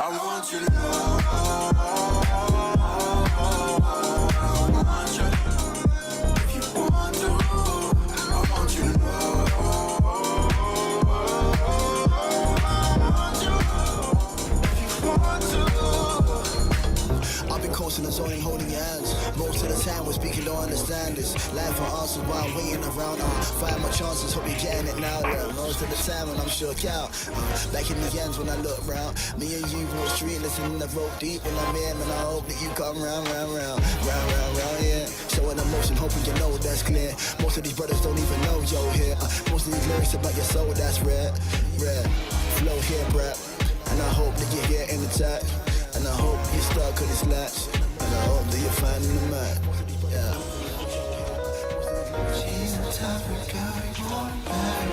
I want you to know. I want you. If you want to, I want you to know. I've been coasting the zone and holding your hands. Most of the time we're speaking, don't understand this. Life for answers while I'm waiting around. Find my chances, hope you're getting it now. Most of the time when I'm shook out. Back in the ends when I look round. Me and you on the street, listening to rope deep. When I'm in, and I hope that you come round, yeah. Showing emotion, hoping you know that's clear. Most of these brothers don't even know you're here. Most of these lyrics about your soul, that's rare. Flow here, rap. And I hope that you're getting attacked. And I hope you're stuck on this latch. And I hope that you're finding the map. Yeah. She's the type of girl you want back.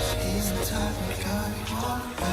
She's the type of girl you want back.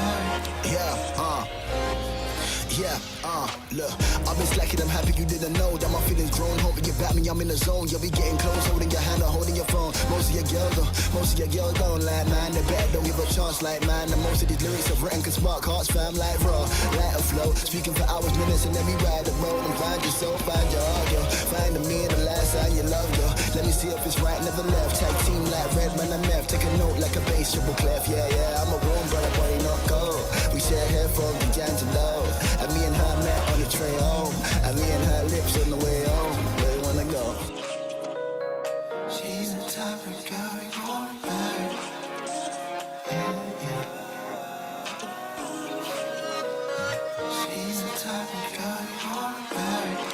Look, I've been slacking, I'm happy you didn't know that my feelings grown. Hoping you back me, I'm in the zone. You'll be getting close, holding your hand or holding your phone. Most of your girls don't like man. They better don't give a chance like man. And most of these lyrics I've written can spark hearts, fam, like raw, light and flow. Speaking for hours, minutes, and then we ride the road and find your soul, find your heart, yo. Find the me and the last time you love, yo. Let me see if it's right, never left. Tag team like red, man, I'm F. Take a note like a bass, triple clef. Yeah, I'm a warm brother, boy, not cold. We share hair from the D'Angelo. And me and her met on the train home. And me and her lips on the way home. Where you wanna go? She's the type of girl you want back. Yeah. She's the type of girl you want back.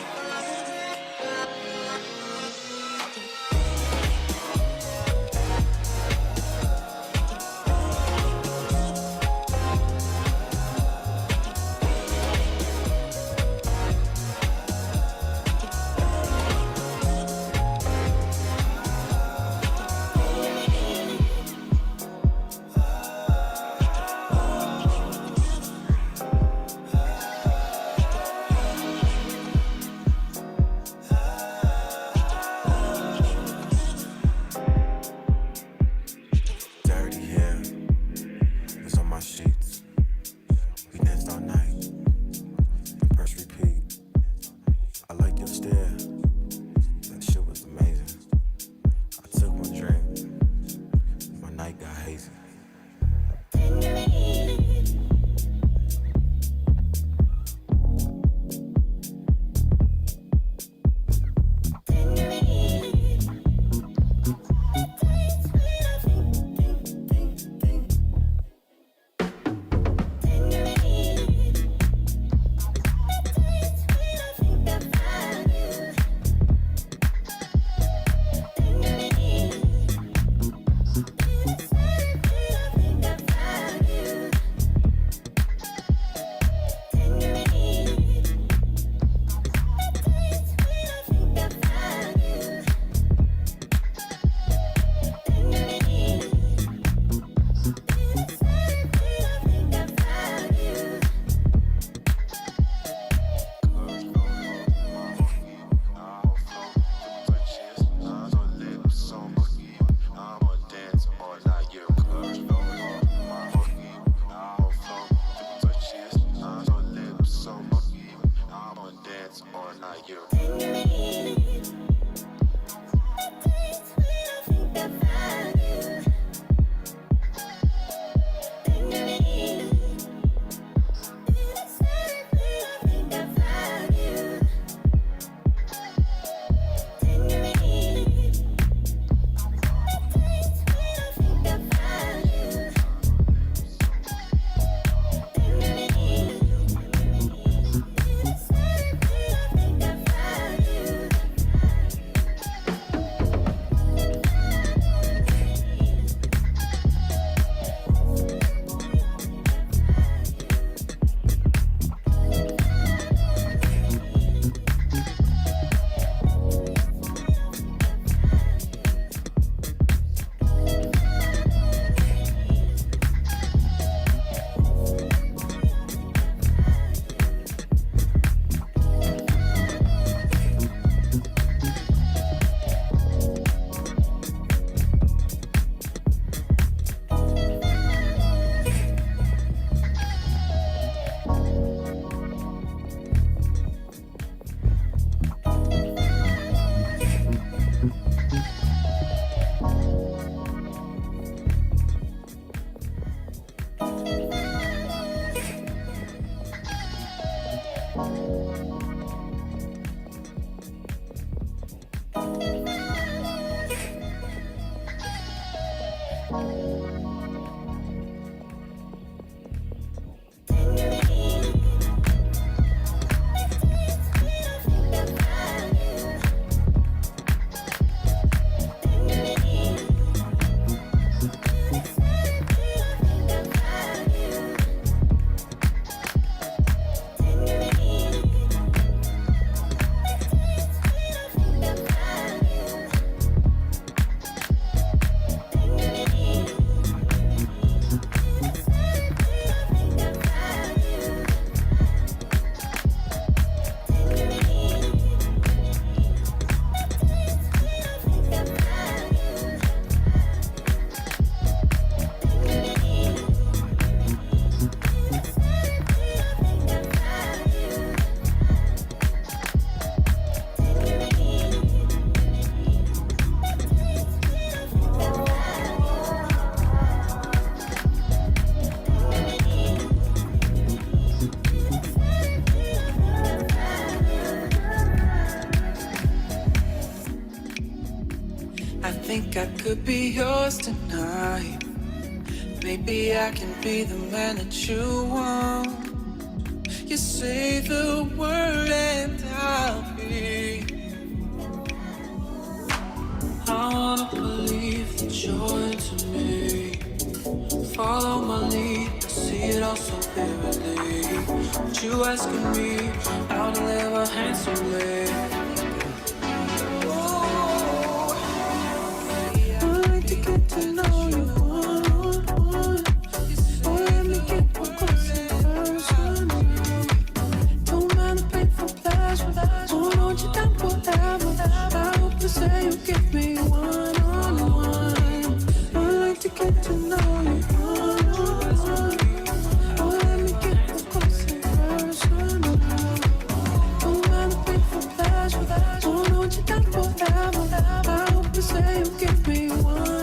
could be yours tonight. Maybe I can be the man that you want. You say the word and I'll be. I wanna believe that you're into me. Follow my lead, I see it all so vividly. But you asking me how to live a handsomely. I like to get to know you one-on-one. Oh, let me get more close and personal. Don't mind the painful pleasure. Oh, don't you down forever. I hope you say you give me one-on-one. I like to get to know you one-on-one. Oh, let me get more close and personal. Don't mind the painful pleasure. Oh, don't you down forever. I hope you say you give me one-on-one.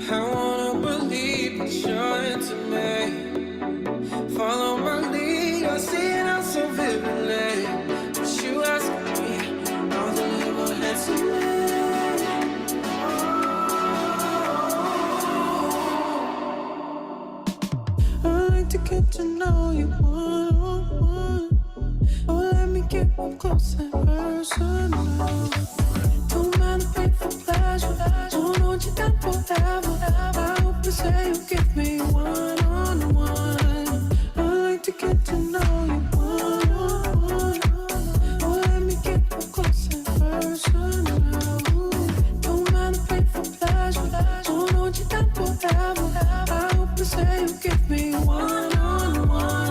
I wanna believe that you're into me. Follow my lead, I see it out so vividly. But you ask me, I'll deliver handsomely. I like to get to know you one-on-one. Oh, let me get more close and personal. Don't mind the painful pleasure. Oh, don't you down forever. I hope you say you give me one-on-one. I like to get to know you one-on-one. Oh, let me get more close and personal. Don't mind the painful pleasure. Oh, don't you down forever. I hope you say you give me one-on-one.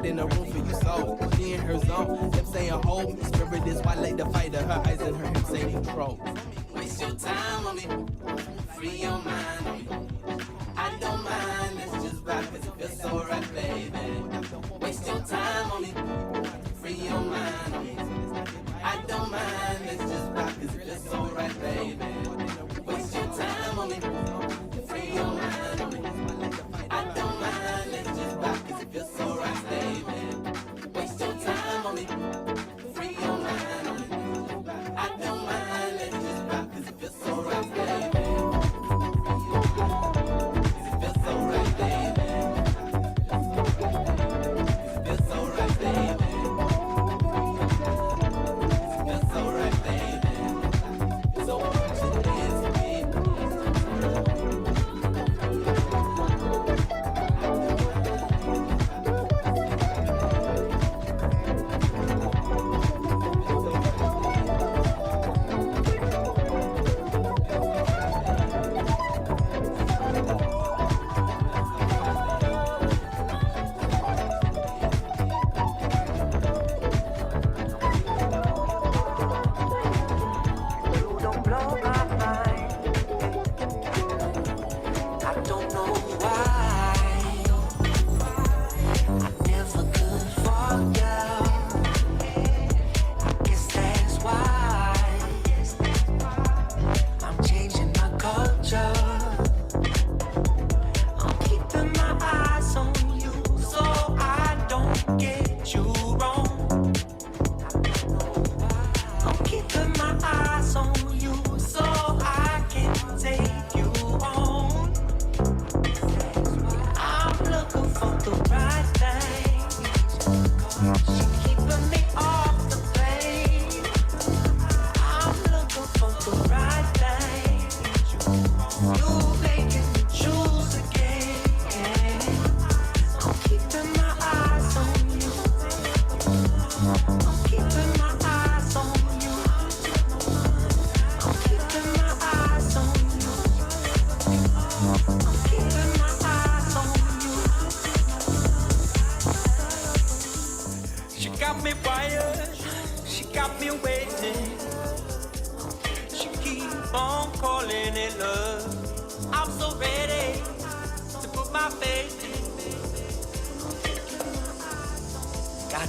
walked in the room for you so. She in her zone, them saying hold me. Spirit is white like the fighter, her eyes and her hips say control. Waste your time on me, free your mind on me. I don't mind, let's just vibe 'cause it feels so right, baby. Waste your time on me, free your mind on me. I don't mind, let's just vibe 'cause it feels so right, baby. Waste your time on me, free your mind on me. I don't mind, let's just vibe 'cause it feels so right, baby. Waste your time on me, free your mind on me. I don't mind, let's just vibe 'cause it feels so right, baby.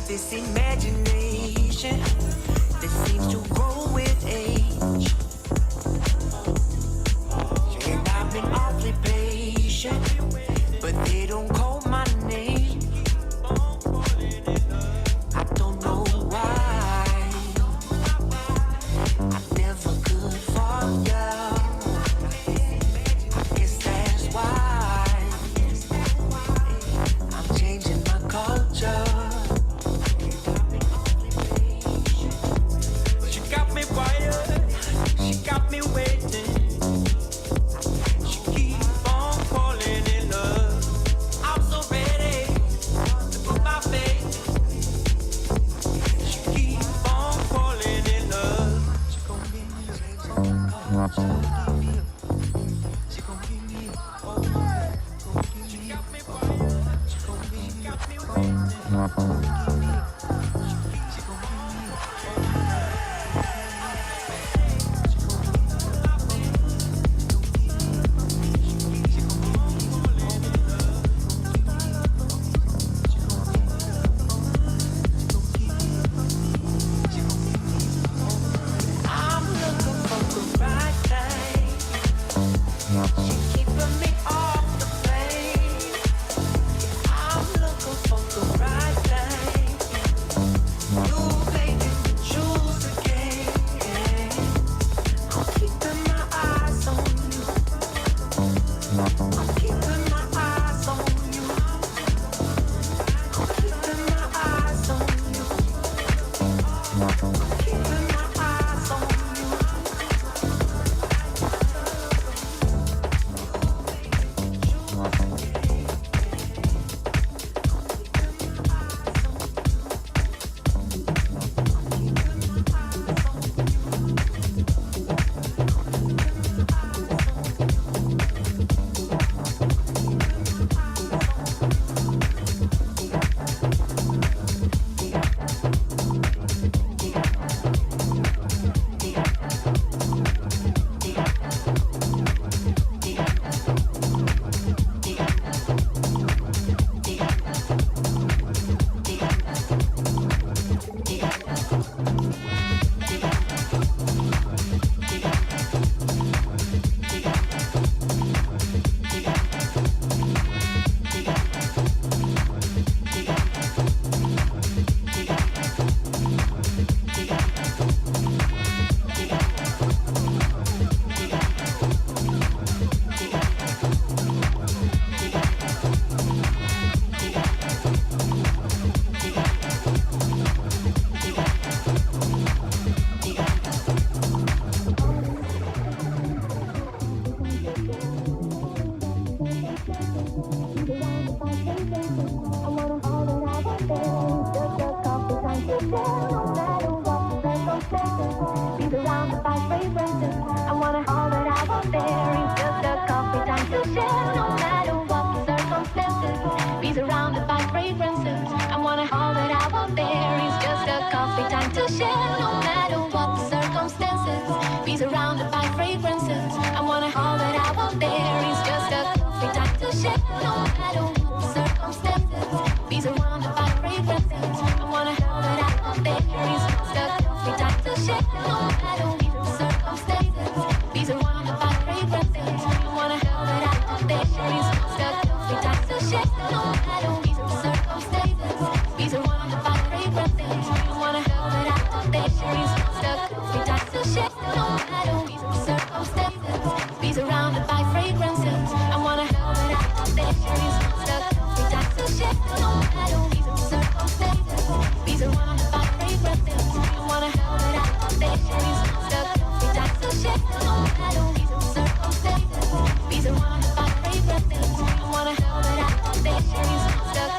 This imagination that seems to grow with age. And I've been awfully patient, but they don't call my name. I don't know why I never could forget. I guess that's why I'm changing my culture. wanna all that I want there is just a coffee time to share. No matter what the circumstances, be surrounded by fragrances. I wanna all that I want there is just a coffee time to share. No matter what the circumstances, be surrounded by fragrances. I wanna all that I want there is just a coffee time to share. No matter what the circumstances, be surrounded by fragrances. I wanna all that I want there is just a coffee time to share. No matter what the circumstances, be surrounded by fragrances. I wanna all that I want there is just a coffee time to share. No matter what the circumstances, be surrounded by fragrances. I wanna all that I want there is just a coffee time to share. No matter what the circumstances, be surrounded by fragrances. I wanna all that I want there is just a coffee time to share. No matter what the circumstances, be surrounded by fragrances. I wanna all that I want there is just a coffee time to share. No matter what the circumstances, be surrounded by fragrances. I wanna all that I want there is just a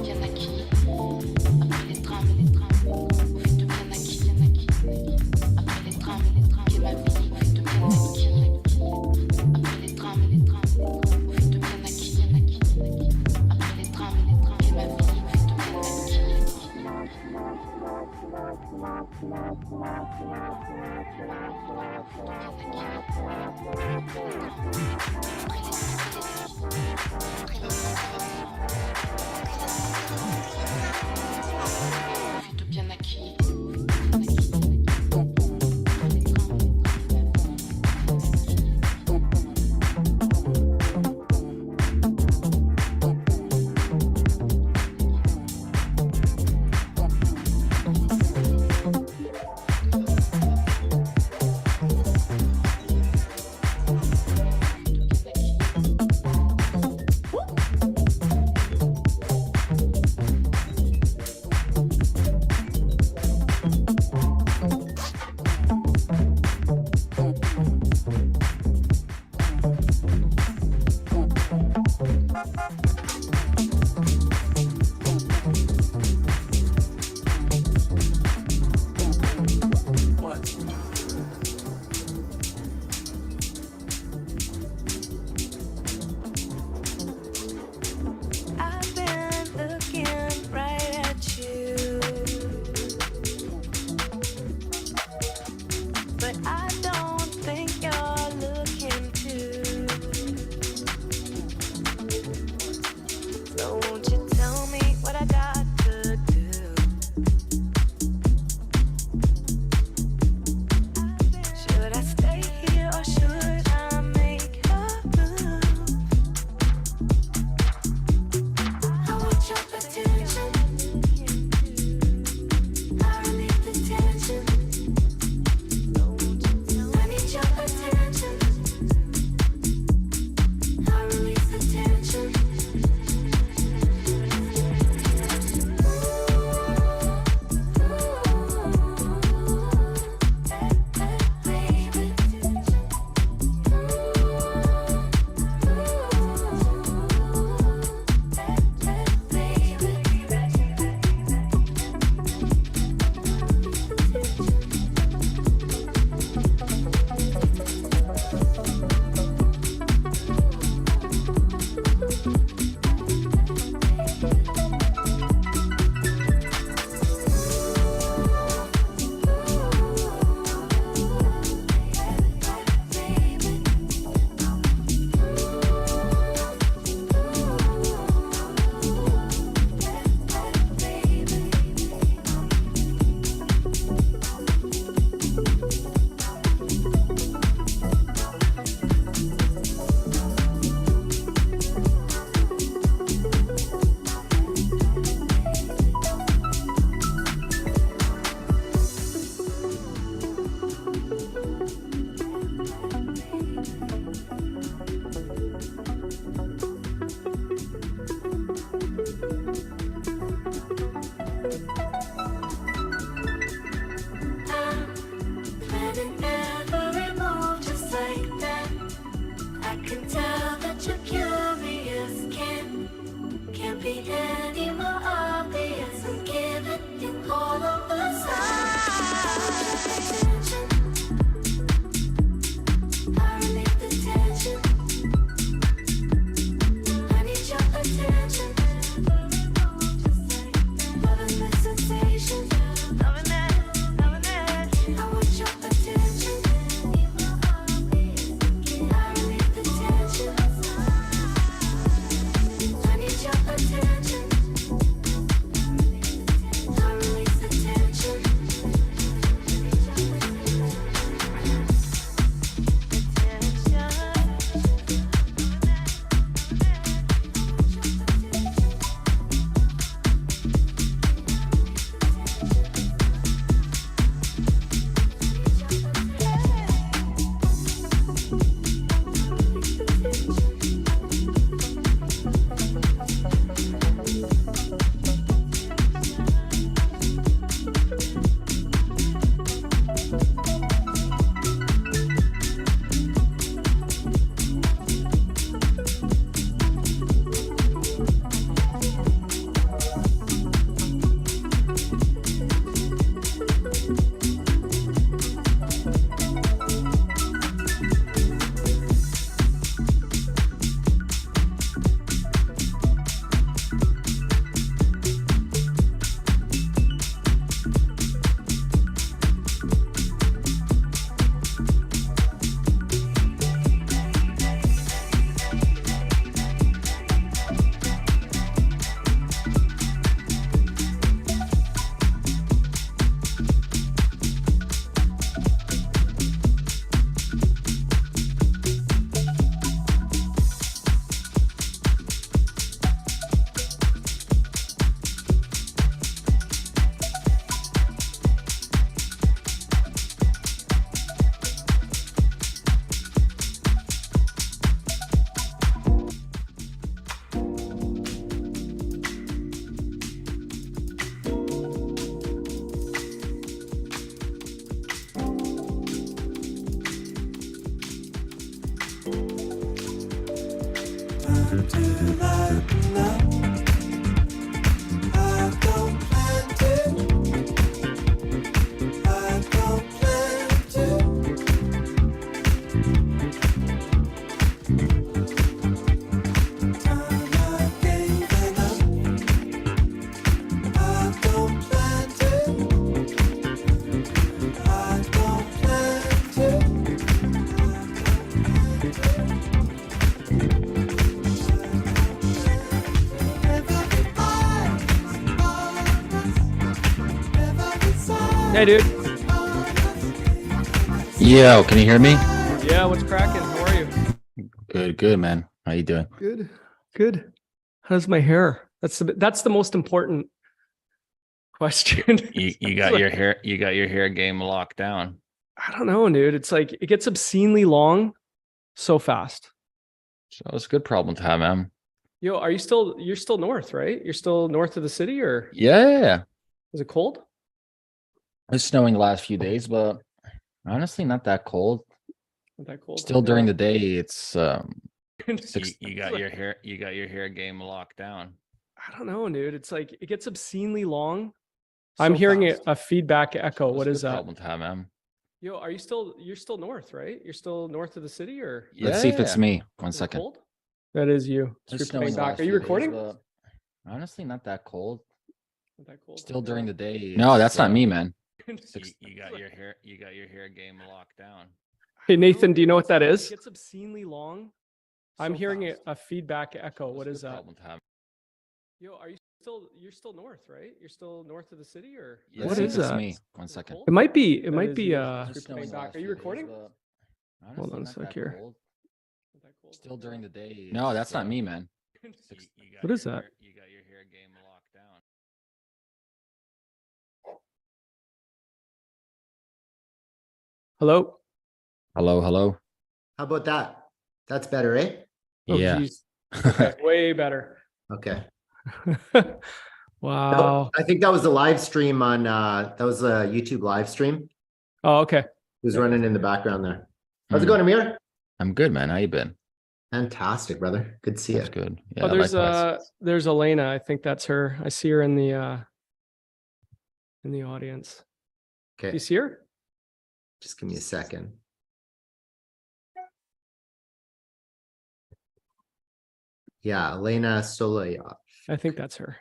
bien acquis. Après les drames et les drames, au fut de bien acquis. Après les drames et les drames, et ma vie, au fut de bien acquis. Après les drames et les drames, au fut de bien acquis. Après les drames et les drames, et ma vie, au fut de bien acquis. Fut bien acquis. Hey, dude. Yo, can you hear me? Yeah, what's cracking? How are you? Good, man. How you doing? Good. How's my hair? That's the most important question. You got your hair game locked down. I don't know, dude. It's like it gets obscenely long so fast. So it's a good problem to have, man. Yo, you're still north, right? You're still north of the city, or Yeah. is it cold? It's snowing the last few days, but honestly not that cold. Not that cold. Still during the day, it's You got your hair game locked down. I don't know, dude. It's like it gets obscenely long. So I'm hearing fast. a feedback echo. What It's is a good that? problem to have, man. Yo, you're still north, right? You're still north of the city, or Let's see if it's me. One is it second. cold? That is you. So It's you're snowing playing the back. last Are you few days, recording? but honestly not that cold. Not that cold. Still during the day. No, that's not me, man. You got your hair game locked down. Hey, Nathan, do you know what that is? It gets obscenely long. I'm hearing a feedback echo. What is that? Problem to have. Yo, you're still north, right? You're still north of the city, or Let's what see is if it's that? me. One second. It might be. It's You're snowing playing the back. last Are you few days, recording? but Hold on a honestly, sec not here. that cold. Still during the day. No, that's not me, man. What is that? You got your hair game locked down. Hello. Hello. How about that? That's better, eh? Oh, Yeah. geez. Okay, way better. Okay. Wow. I think that was the live stream on that was a YouTube live stream. Oh, okay. Who's running in the background there? How's it Mhm. going, Amir? I'm good, man. How you been? Fantastic, brother. Good to see you. That's good. Yeah, Oh, likewise. there's Elena. I think that's her. I see her in the audience. Okay, You see her? just give me a second. Yeah, Elena Soloyov. I think that's her.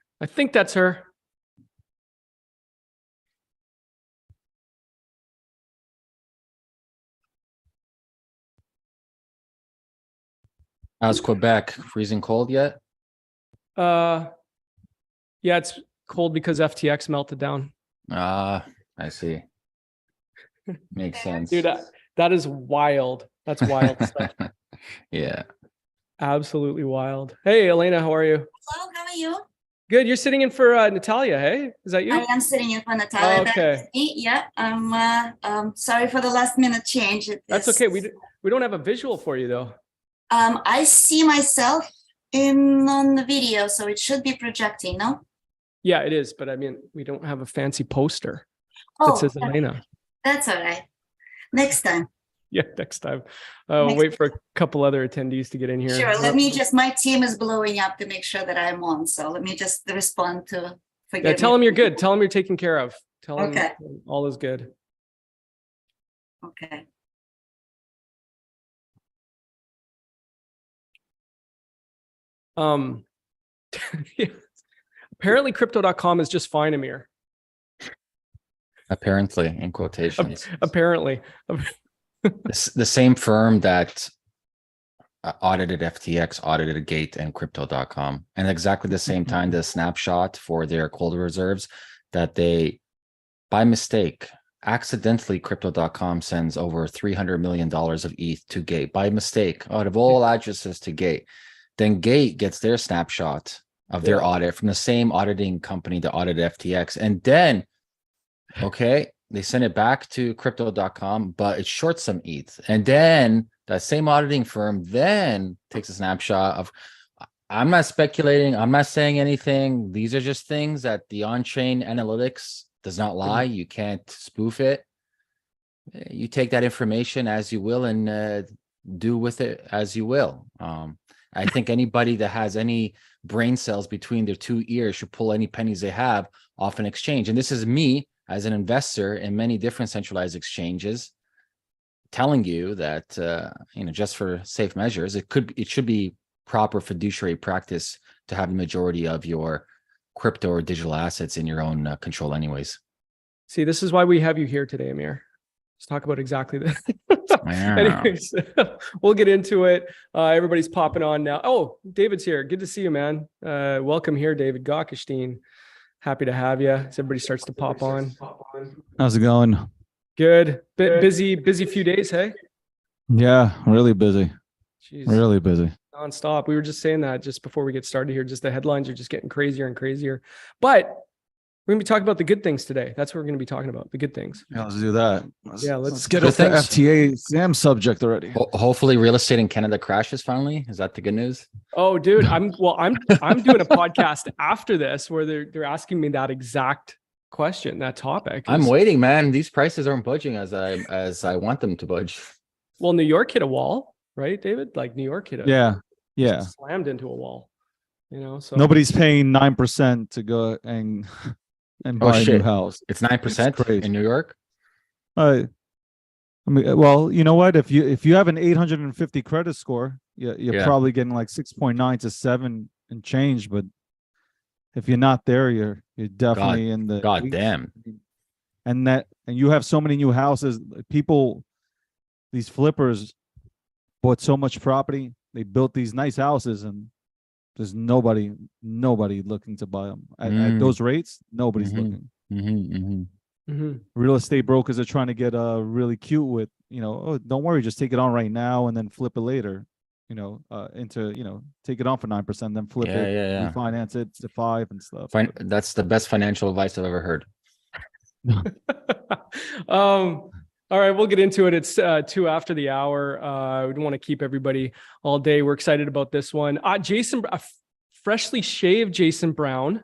How's Quebec? Freezing cold yet? Yeah, it's cold because FTX melted down. I see. Makes sense. Dude, that is wild. That's wild stuff. Yeah. Absolutely wild. Hey, Elena, how are you? Hello, how are you? Good. You're sitting in for Natalia, hey? Is that you? I am sitting in for Natalia. That Okay. is me. Yeah, I'm sorry for the last minute change. That's okay. We don't have a visual for you though. I see myself on the video, so it should be projecting, no? Yeah, it is, but I mean, we don't have a fancy poster Oh, that says Elena. that's all right. Next time. Yeah, next time. Next Wait for a couple other attendees to get in here. Sure, let me just, my team is blowing up to make sure that I'm on, so let me just respond to, Yeah, tell them you're good. Tell them you're taken care of. Tell them Okay. all is good. Okay. Yeah. Apparently crypto.com is just fine, Amir. Apparently, in quotations. Apparently. The same firm that audited FTX audited Gate and crypto.com. And exactly the same time, the snapshot for their cold reserves that they, by mistake, accidentally crypto.com sends over $300 million of ETH to Gate by mistake out of all addresses to Gate. Then Gate gets their snapshot of their audit from the same auditing company that audited FTX. And then, okay, they send it back to crypto.com, but it shorts some ETH. And then that same auditing firm then takes a snapshot of, I'm not speculating, I'm not saying anything. These are just things that the on-chain analytics does not lie. You can't spoof it. You take that information as you will and do with it as you will. I think anybody that has any brain cells between their two ears should pull any pennies they have off an exchange. And this is me as an investor in many different centralized exchanges telling you that, just for safe measures, it should be proper fiduciary practice to have the majority of your crypto or digital assets in your own control anyways. See, this is why we have you here today, Amir. Let's talk about exactly this. Anyways, we'll get into it. Everybody's popping on now. Oh, David's here. Good to see you, man. Welcome here, David Gockestein. Happy to have you as everybody starts to pop on. How's it going? Good. Bit busy few days, hey? Yeah, really busy. Jeez. Really busy. Nonstop. We were just saying that just before we get started here. Just the headlines are just getting crazier and crazier. But we're going to be talking about the good things today. That's what we're going to be talking about, the good things. Yeah, let's do that. Let's get off the FTA Sam subject already. Hopefully real estate in Canada crashes finally. Is that the good news? Oh, dude, I'm doing a podcast after this where they're asking me that exact question, that topic. I'm waiting, man. These prices aren't budging as I want them to budge. Well, New York hit a wall, right, David? Like New York hit slammed into a wall. So nobody's paying 9% to go and buy a new house. It's 9% in New York. I mean, well, you know what? If you have an 850 credit score, you're probably getting like 6.9 to 7 and change. But if you're not there, you're definitely in the goddamn. And you have so many new houses. These flippers bought so much property. They built these nice houses, and there's nobody looking to buy them at those rates. Nobody's looking. Real estate brokers are trying to get really cute with, oh, don't worry, just take it on right now and then flip it later. Take it on for 9%, then flip it, refinance it to 5 and stuff. That's the best financial advice I've ever heard. All right, we'll get into it. It's 2 after the hour. We don't want to keep everybody all day. We're excited about this one. Jason, freshly shaved Jason Brown.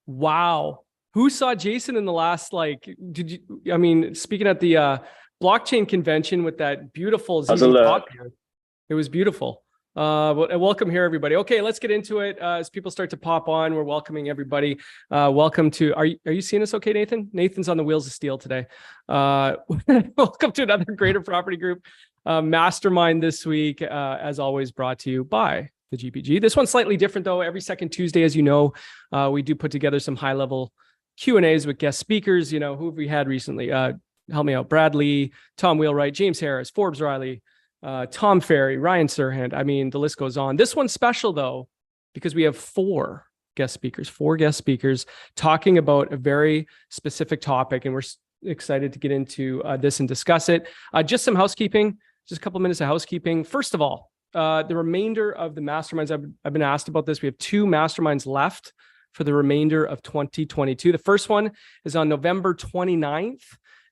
Wow. Who saw Jason in the last, speaking at the blockchain convention with that beautiful ZZ Top here. It was beautiful. Welcome here, everybody. Okay, let's get into it. As people start to pop on, we're welcoming everybody. Welcome to, are you seeing us okay, Nathan? Nathan's on the wheels of steel today. Welcome to another Greater Property Group Mastermind this week, as always, brought to you by the GPG. This one's slightly different, though. Every second Tuesday, as you know, we do put together some high-level Q&As with guest speakers. Who have we had recently? Help me out. Bradley, Tom Wheelwright, James Harris, Forbes Riley, Tom Ferry, Ryan Serhant. I mean, the list goes on. This one's special, though, because we have 4 guest speakers talking about a very specific topic, and we're excited to get into this and discuss it. Just some housekeeping, just a couple minutes of housekeeping. First of all, the remainder of the masterminds, I've been asked about this. We have 2 masterminds left for the remainder of 2022. The first one is on November 29th.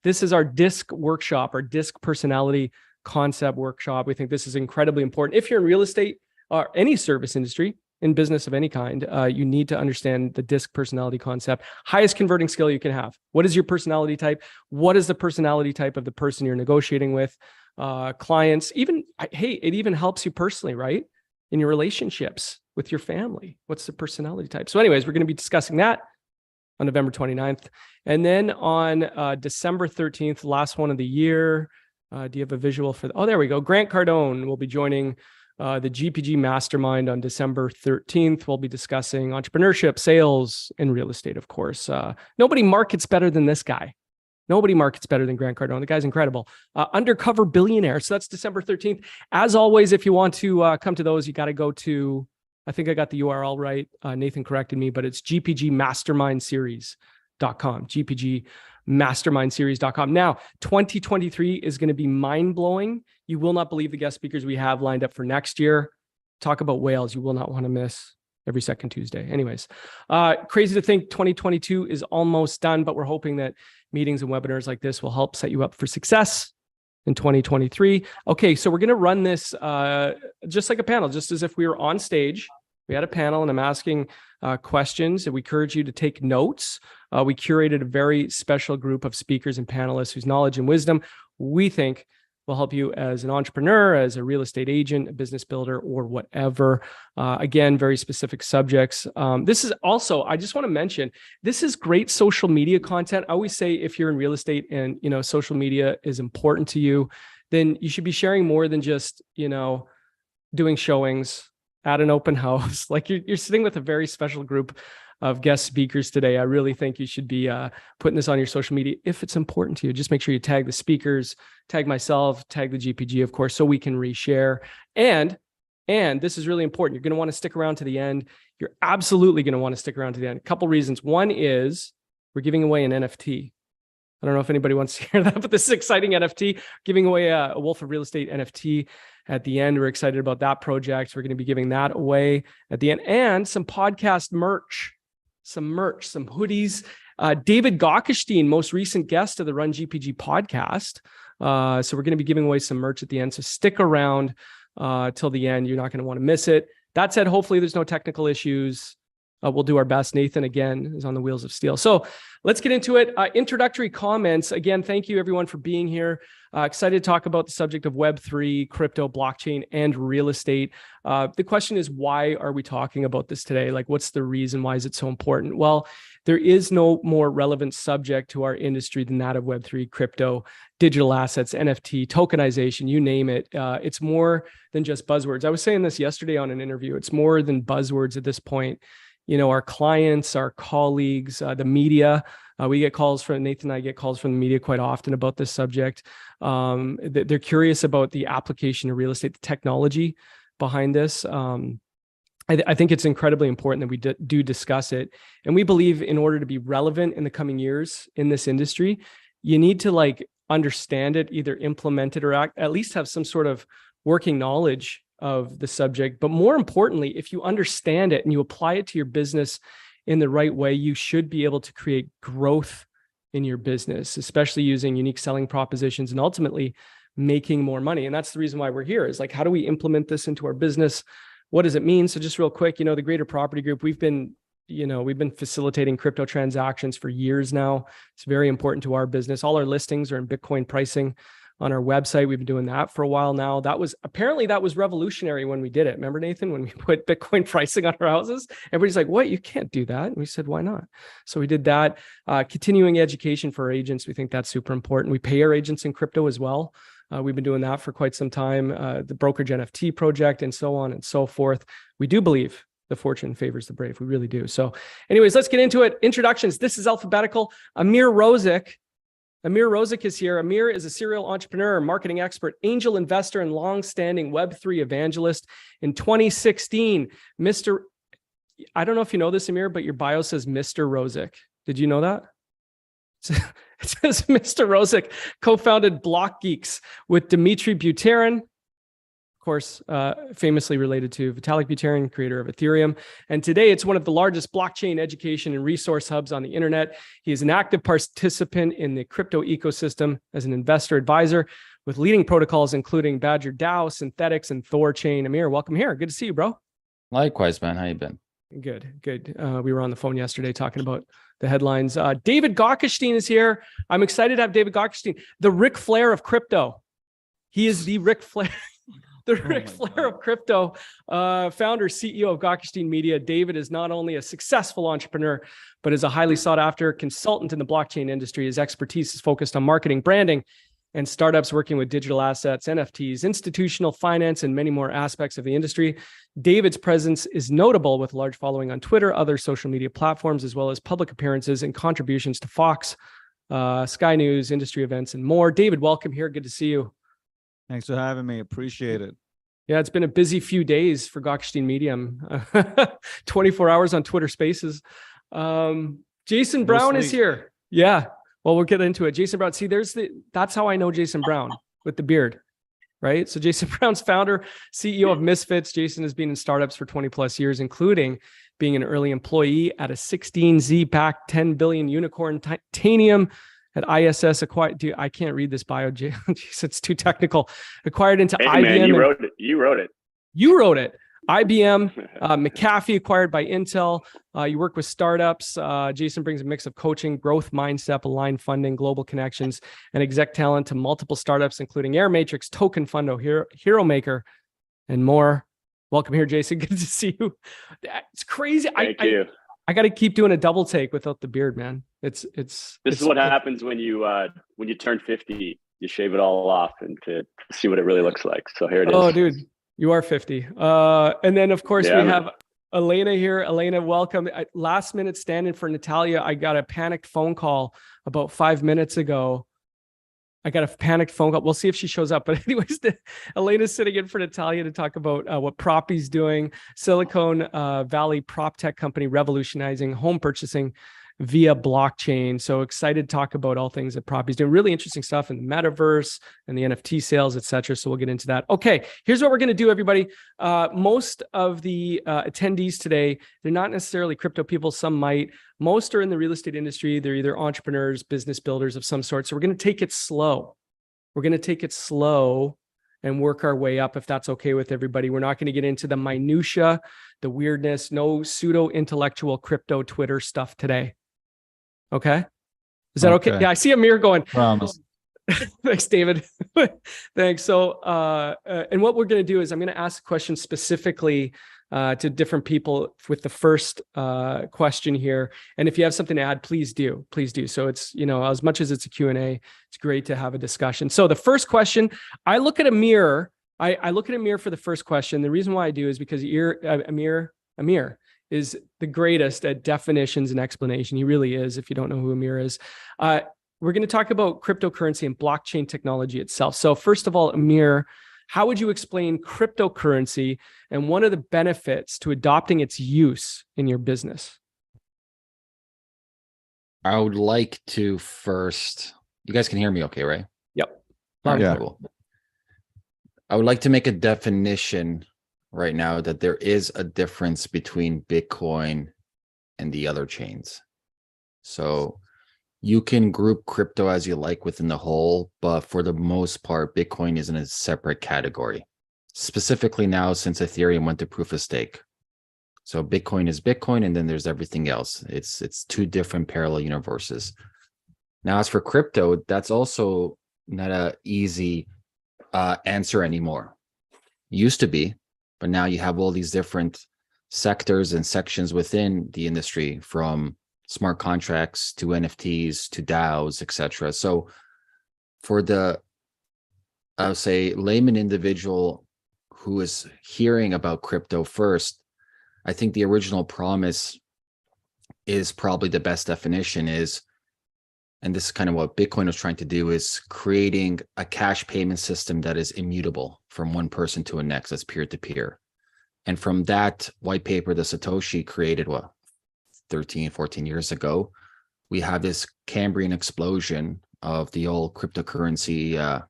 This is our DISC workshop, our DISC personality concept workshop. We think this is incredibly important. If you're in real estate or any service industry, in business of any kind, you need to understand the DISC personality concept. Highest converting skill you can have. What is your personality type? What is the personality type of the person you're negotiating with? Clients, it even helps you personally, right? In your relationships with your family. What's the personality type? So anyways, we're going to be discussing that on November 29th. And then on December 13th, last one of the year, do you have a visual for there we go. Grant Cardone will be joining the GPG Mastermind on December 13th. We'll be discussing entrepreneurship, sales, and real estate, of course. Nobody markets better than this guy. Nobody markets better than Grant Cardone. The guy's incredible. Undercover Billionaire. So that's December 13th. As always, if you want to come to those, you got to go to, I think I got the URL right. Nathan corrected me, but it's GPGmastermindseries.com. GPGmastermindseries.com. Now, 2023 is going to be mind-blowing. You will not believe the guest speakers we have lined up for next year. Talk about whales. You will not want to miss every second Tuesday. Anyways, crazy to think 2022 is almost done, but we're hoping that meetings and webinars like this will help set you up for success in 2023. Okay, so we're going to run this just like a panel, just as if we were on stage. We had a panel and I'm asking questions, and we encourage you to take notes. We curated a very special group of speakers and panelists whose knowledge and wisdom we think will help you as an entrepreneur, as a real estate agent, a business builder, or whatever. Again, very specific subjects. This is also, I just want to mention, this is great social media content. I always say if you're in real estate and, social media is important to you, then you should be sharing more than just, doing showings at an open house. Like you're sitting with a very special group of guest speakers today. I really think you should be putting this on your social media if it's important to you. Just make sure you tag the speakers, tag myself, tag the GPG, of course, so we can reshare. And this is really important. You're going to want to stick around to the end. You're absolutely going to want to stick around to the end. A couple reasons. One is we're giving away an NFT. I don't know if anybody wants to hear that, but this is exciting NFT, giving away a Wolf of Real Estate NFT at the end. We're excited about that project. We're going to be giving that away at the end, and some podcast merch. Some hoodies. David Gockestein, most recent guest of the Run GPG podcast. So we're going to be giving away some merch at the end. So stick around till the end. You're not going to want to miss it. That said, hopefully there's no technical issues. We'll do our best. Nathan, again, is on the wheels of steel. So let's get into it. Introductory comments. Again, thank you everyone for being here. Excited to talk about the subject of Web3, crypto, blockchain, and real estate. The question is, why are we talking about this today? Like, what's the reason? Why is it so important? Well, there is no more relevant subject to our industry than that of Web3, crypto, digital assets, NFT, tokenization, you name it. It's more than just buzzwords. I was saying this yesterday on an interview. It's more than buzzwords at this point. Our clients, our colleagues, the media, we get calls from Nathan and I get calls from the media quite often about this subject. They're curious about the application of real estate, the technology behind this. I think it's incredibly important that we do discuss it. And we believe in order to be relevant in the coming years in this industry, you need to understand it, either implement it or at least have some sort of working knowledge of the subject. But more importantly, if you understand it and you apply it to your business in the right way, you should be able to create growth in your business, especially using unique selling propositions and ultimately making more money. And that's the reason why we're here, is how do we implement this into our business? What does it mean? So just real quick, the Greater Property Group, we've been facilitating crypto transactions for years now. It's very important to our business. All our listings are in Bitcoin pricing on our website. We've been doing that for a while now. That was revolutionary when we did it. Remember, Nathan, when we put Bitcoin pricing on our houses? Everybody's like, what? You can't do that. And we said, why not? So we did that. Continuing education for our agents. We think that's super important. We pay our agents in crypto as well. We've been doing that for quite some time. The Brokerage NFT project and so on and so forth. We do believe the fortune favors the brave. We really do. So anyways, let's get into it. Introductions. This is alphabetical. Amir Rozik is here. Amir is a serial entrepreneur, marketing expert, angel investor, and long-standing Web3 evangelist. In 2016, I don't know if you know this, Amir, but your bio says Mr. Rozik. Did you know that? It says Mr. Rozik co-founded Block Geeks with Dmitry Buterin, of course, famously related to Vitalik Buterin, creator of Ethereum. And today it's one of the largest blockchain education and resource hubs on the internet. He is an active participant in the crypto ecosystem as an investor advisor with leading protocols, including Badger DAO, Synthetics, and Thorchain. Amir, welcome here. Good to see you, bro. Likewise, man. How you been? Good. We were on the phone yesterday talking about the headlines. David Gockestein is here. I'm excited to have David Gockestein, the Ric Flair of crypto. He is the Ric Flair. The Ric Flair of crypto, founder, CEO of Gockestein Media. David is not only a successful entrepreneur, but is a highly sought after consultant in the blockchain industry. His expertise is focused on marketing, branding, and startups working with digital assets, NFTs, institutional finance, and many more aspects of the industry. David's presence is notable with a large following on Twitter, other social media platforms, as well as public appearances and contributions to Fox, Sky News, industry events, and more. David, welcome here. Good to see you. Thanks for having me. Appreciate it. Yeah, it's been a busy few days for Gockestein Media. 24 hours on Twitter Spaces. Jason Brown is here. Yeah, well, we'll get into it. Jason Brown. See, that's how I know Jason Brown, with the beard, right? So Jason Brown's founder, CEO of Misfits. Jason has been in startups for 20 plus years, including being an early employee at a 16Z-backed 10 billion unicorn Titanium at ISS. Acquired. I can't read this bio. Jeez, it's too technical. Acquired into IBM. Man, you wrote it. You wrote it. IBM, McAfee acquired by Intel. You work with startups. Jason brings a mix of coaching, growth mindset, aligned funding, global connections, and exec talent to multiple startups, including Air Matrix, Token Fundo, Hero Maker, and more. Welcome here, Jason. Good to see you. It's crazy. Thank you. I got to keep doing a double take without the beard, man. This is what happens when you turn 50. You shave it all off and to see what it really looks like. So here it is. Oh, dude, you are 50. And then of course we have Elena here. Elena, welcome. Last minute stand-in for Natalia. I got a panicked phone call about 5 minutes ago. We'll see if she shows up. But anyways, Elena's sitting in for Natalia to talk about what Propy's doing. Silicon Valley prop tech company revolutionizing home purchasing via blockchain. So excited to talk about all things that Propy's doing. Really interesting stuff in the metaverse and the NFT sales, etc. So we'll get into that. Okay, here's what we're going to do, everybody. Most of the attendees today, they're not necessarily crypto people. Some might. Most are in the real estate industry. They're either entrepreneurs, business builders of some sort. So we're going to take it slow. And work our way up, if that's okay with everybody. We're not going to get into the minutia, the weirdness, no pseudo intellectual crypto Twitter stuff today. Okay. Is that okay? Yeah, I see Amir going. Promise. Thanks, David. Thanks. So, and what we're going to do is I'm going to ask questions specifically to different people with the first question here. And if you have something to add, please do. So it's, as much as it's a Q&A, it's great to have a discussion. So the first question, I look at Amir. I look at Amir for the first question. The reason why I do is because Amir is the greatest at definitions and explanation. He really is, if you don't know who Amir is. We're going to talk about cryptocurrency and blockchain technology itself. So first of all, Amir, how would you explain cryptocurrency and one of the benefits to adopting its use in your business? I would like to first, you guys can hear me okay, right? Yep. All right, Yeah. cool. I would like to make a definition right now that there is a difference between Bitcoin and the other chains. So you can group crypto as you like within the whole, but for the most part, Bitcoin is in a separate category. Specifically now, since Ethereum went to proof of stake. So Bitcoin is Bitcoin, and then there's everything else. It's two different parallel universes. Now, as for crypto, that's also not an easy answer anymore. Used to be, but now you have all these different sectors and sections within the industry, from smart contracts to NFTs to DAOs, etc. So for the, I would say, layman individual who is hearing about crypto first, I think the original promise is probably the best definition is, and this is kind of what Bitcoin was trying to do, is creating a cash payment system that is immutable from one person to the next, that's peer-to-peer. And from that white paper that Satoshi created, 13, 14 years ago, we have this Cambrian explosion of the old cryptocurrency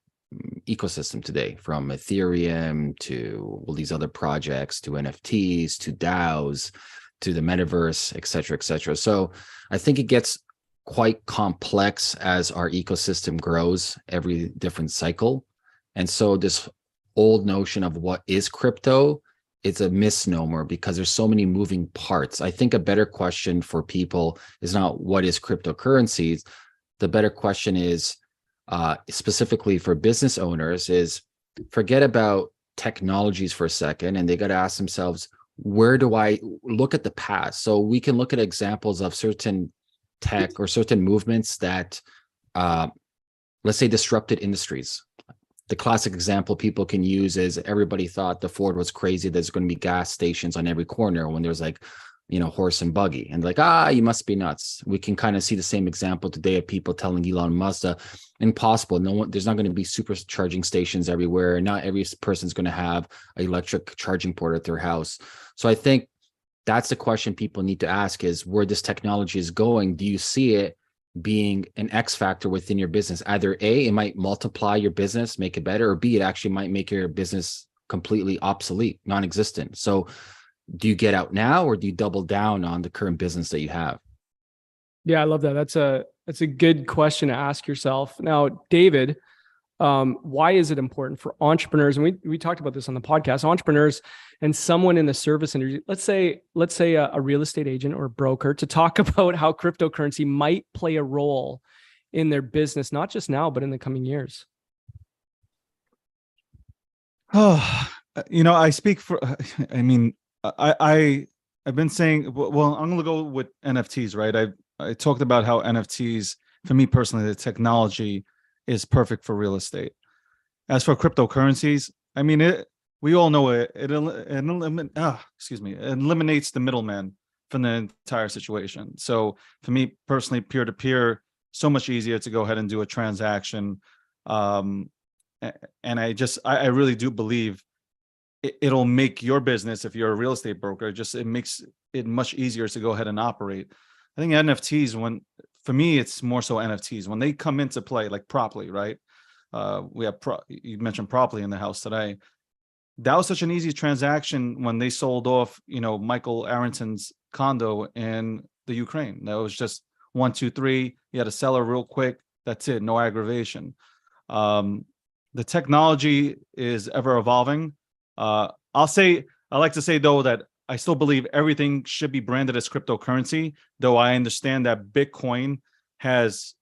ecosystem today, from Ethereum to all these other projects, to NFTs, to DAOs, to the metaverse, et cetera, et cetera. So I think it gets quite complex as our ecosystem grows every different cycle. And so this old notion of what is crypto, it's a misnomer because there's so many moving parts. I think a better question for people is not what is cryptocurrencies. The better question is, specifically for business owners, is forget about technologies for a second, and they got to ask themselves, where do I look at the past? So we can look at examples of certain tech or certain movements that, let's say, disrupted industries. The classic example people can use is everybody thought the Ford was crazy. There's going to be gas stations on every corner when there's horse and buggy, and you must be nuts. We can kind of see the same example today of people telling Elon Musk, impossible. There's not going to be supercharging stations everywhere. Not every person's going to have an electric charging port at their house. So I think that's the question people need to ask, is where this technology is going. Do you see it being an X factor within your business? Either A, it might multiply your business, make it better, or B, it actually might make your business completely obsolete, non-existent. So do you get out now, or do you double down on the current business that you have? Yeah, I love that. That's a good question to ask yourself. Now, David, Why is it important for entrepreneurs? And we talked about this on the podcast, entrepreneurs and someone in the service industry, let's say a real estate agent or a broker, to talk about how cryptocurrency might play a role in their business, not just now, but in the coming years. Oh, I speak for, I've been saying, well, I'm going to go with NFTs, right? I talked about how NFTs, for me personally, the technology is perfect for real estate. As for cryptocurrencies, we all know it eliminates the middleman from the entire situation. So for me personally, peer-to-peer, so much easier to go ahead and do a transaction. And I really do believe it'll make your business, if you're a real estate broker, it makes it much easier to go ahead and operate. I think NFTs, for me, it's more so NFTs when they come into play, like properly, right? We have you mentioned properly in the house today. That was such an easy transaction when they sold off, Michael Arrington's condo in the Ukraine. That was just 1, 2, 3. You had to sell it real quick. That's it. No aggravation. The technology is ever evolving. I like to say though that I still believe everything should be branded as cryptocurrency, though I understand that Bitcoin has,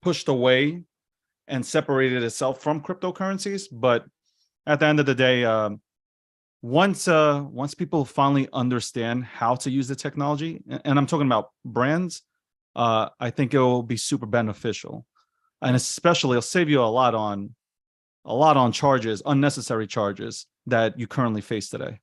pushed away and separated itself from cryptocurrencies. But at the end of the day, once people finally understand how to use the technology, and I'm talking about brands, I think it will be super beneficial, and especially it'll save you a lot on charges, unnecessary charges that you currently face today.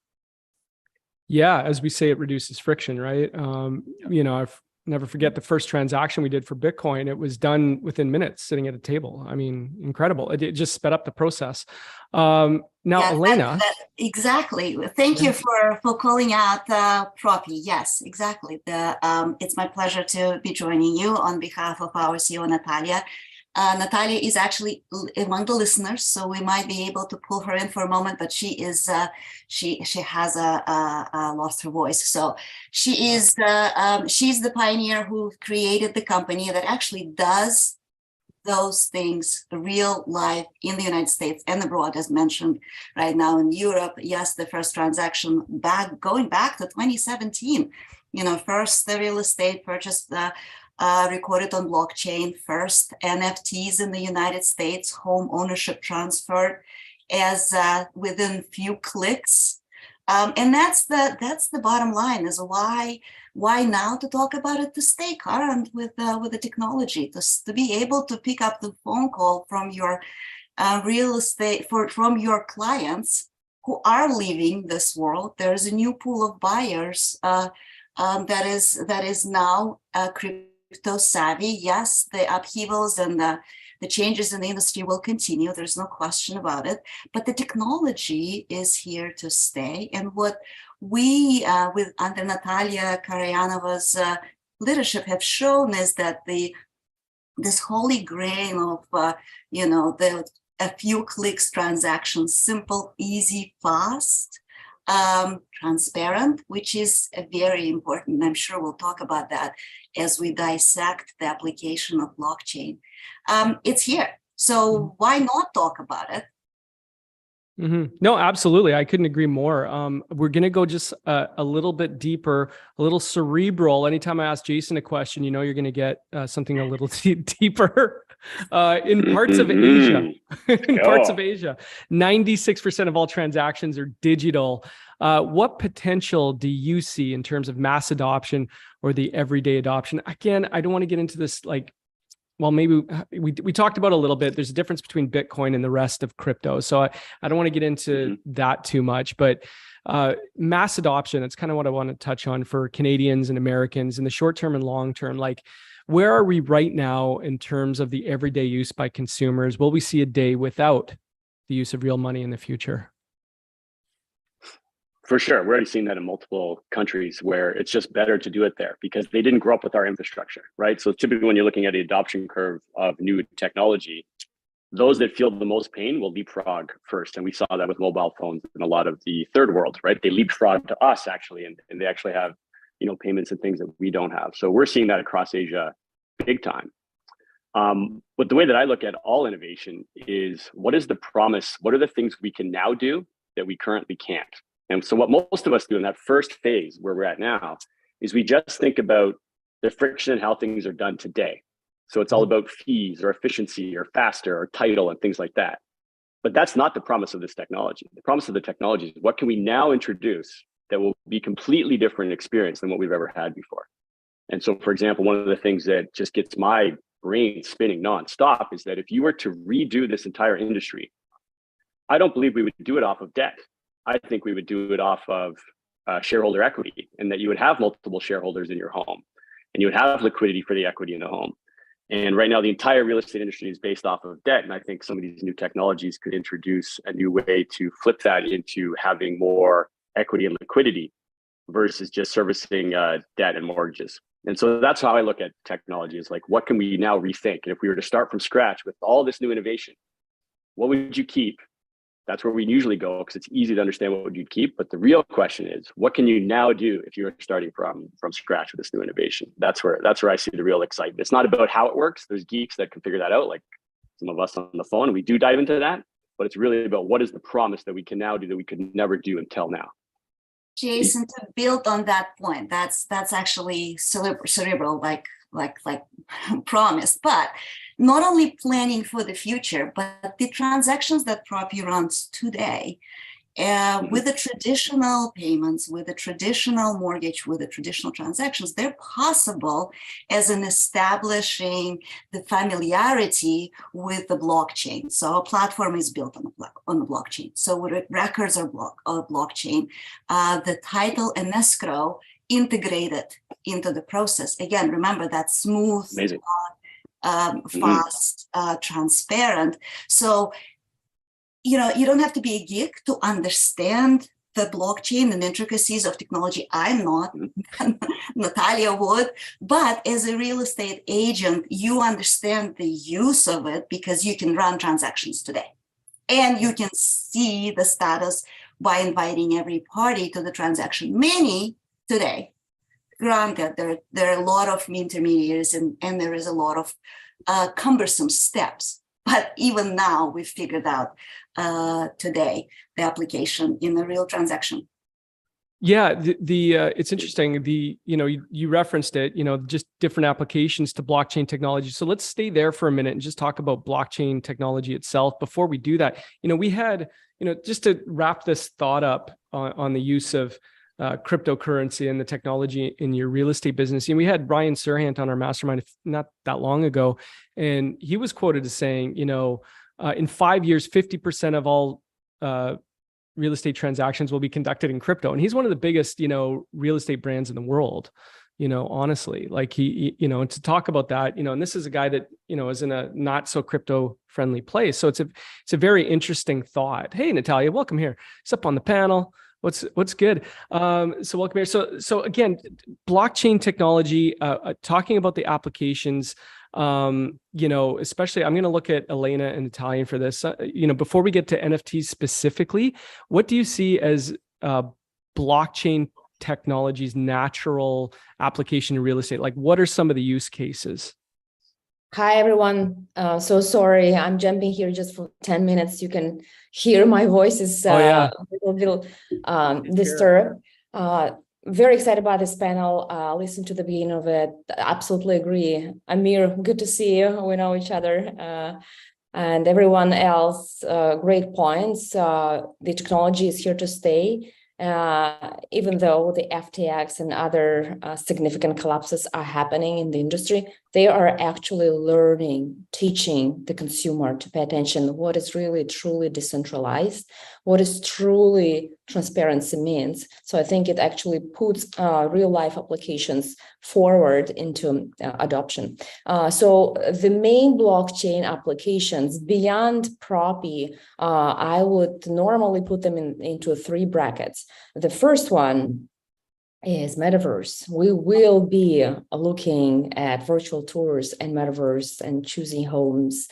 Yeah, as we say, it reduces friction, right? I've never forget the first transaction we did for Bitcoin. It was done within minutes, sitting at a table. Incredible. It just sped up the process. Now, Elena. Exactly. Thank you for calling out Proppy. Yes, exactly. It's my pleasure to be joining you on behalf of our CEO, Natalia. Natalia is actually among the listeners, so we might be able to pull her in for a moment, but she is she has lost her voice. So she's the pioneer who created the company that actually does those things real life in the United States and abroad, as mentioned right now in Europe. Yes, the first transaction going back to 2017. First the real estate purchase recorded on blockchain, first NFTs in the United States, home ownership transferred as within few clicks, and that's the bottom line. Is why now to talk about it, to stay current with the technology, to be able to pick up the phone call from your real estate from your clients who are leaving this world. There's a new pool of buyers that is now crypto savvy. Yes, the upheavals and the changes in the industry will continue. There's no question about it. But the technology is here to stay. And what we, under Natalia Karayanova's leadership, have shown is that this holy grail of a few clicks transactions, simple, easy, fast, transparent, which is very important. I'm sure we'll talk about that as we dissect the application of blockchain. It's here. So why not talk about it? Mm-hmm. No, absolutely. I couldn't agree more. We're going to go just a little bit deeper, a little cerebral. Anytime I ask Jason a question, you're going to get something a little deeper. In parts of Asia, 96% of all transactions are digital. What potential do you see in terms of mass adoption or the everyday adoption? Again, I don't want to get into this maybe we talked about a little bit. There's a difference between Bitcoin and the rest of crypto. So I don't want to get into that too much, but mass adoption, that's kind of what I want to touch on for Canadians and Americans in the short term and long term. Where are we right now in terms of the everyday use by consumers? Will we see a day without the use of real money in the future? For sure. We're already seeing that in multiple countries where it's just better to do it there because they didn't grow up with our infrastructure, right? So typically when you're looking at the adoption curve of new technology, those that feel the most pain will leapfrog first. And we saw that with mobile phones in a lot of the third world, right? They leapfrog to us actually, and they actually have, payments and things that we don't have. So we're seeing that across Asia big time. But the way that I look at all innovation is, what is the promise? What are the things we can now do that we currently can't? And so what most of us do in that first phase where we're at now is we just think about the friction and how things are done today. So it's all about fees or efficiency or faster or title and things like that. But that's not the promise of this technology. The promise of the technology is, what can we now introduce that will be completely different experience than what we've ever had before? And so, for example, one of the things that just gets my brain spinning nonstop is that if you were to redo this entire industry, I don't believe we would do it off of debt. I think we would do it off of shareholder equity, and that you would have multiple shareholders in your home, and you would have liquidity for the equity in the home. And right now, the entire real estate industry is based off of debt. And I think some of these new technologies could introduce a new way to flip that into having more equity and liquidity versus just servicing debt and mortgages. And so that's how I look at technology, is like, what can we now rethink? And if we were to start from scratch with all this new innovation, what would you keep? That's where we usually go, because it's easy to understand what would you keep. But the real question is, what can you now do if you're starting from scratch with this new innovation? That's where I see the real excitement. It's not about how it works. There's geeks that can figure that out, like some of us on the phone, and we do dive into that. But it's really about, what is the promise that we can now do that we could never do until now? Jason, to build on that point, that's actually cerebral, like promise. But not only planning for the future, but the transactions that Proppy runs today, with the traditional payments, with the traditional mortgage, with the traditional transactions, they're possible as an establishing the familiarity with the blockchain. So our platform is built on the blockchain. So records are blockchain, the title and escrow integrated into the process. Again, remember that smooth, fast, transparent. So, you don't have to be a geek to understand the blockchain and intricacies of technology. I'm not, Natalia would, but as a real estate agent, you understand the use of it because you can run transactions today. And you can see the status by inviting every party to the transaction. Many today, granted, there are a lot of intermediaries and there is a lot of cumbersome steps. But even now, we've figured out today the application in a real transaction. Yeah, it's interesting. You referenced it. Just different applications to blockchain technology. So let's stay there for a minute and just talk about blockchain technology itself. Before we do that, we had, just to wrap this thought up on the use of cryptocurrency and the technology in your real estate business. And we had Brian Serhant on our mastermind not that long ago, and he was quoted as saying, in 5 years, 50% of all real estate transactions will be conducted in crypto. And he's one of the biggest, real estate brands in the world, honestly, like and to talk about that, and this is a guy that, is in a not so crypto friendly place. So it's a very interesting thought. Hey, Natalia, welcome here. It's up on the panel. What's good? So welcome here. So again, blockchain technology, talking about the applications, especially I'm going to look at Elena and Natalia for this, before we get to NFTs specifically, what do you see as blockchain technology's natural application in real estate? Like, what are some of the use cases? Hi, everyone. So sorry, I'm jumping here just for 10 minutes. You can hear my voice is a little disturbed. Very excited about this panel. Listen to the beginning of it. Absolutely agree. Amir, good to see you. We know each other. And everyone else, great points. The technology is here to stay. Even though the FTX and other significant collapses are happening in the industry, they are actually teaching the consumer to pay attention what is really truly decentralized, what is truly transparency means. So I think it actually puts real life applications forward into adoption. So the main blockchain applications beyond Proppy, I would normally put them into 3 brackets. The first one is metaverse. We will be looking at virtual tours and metaverse and choosing homes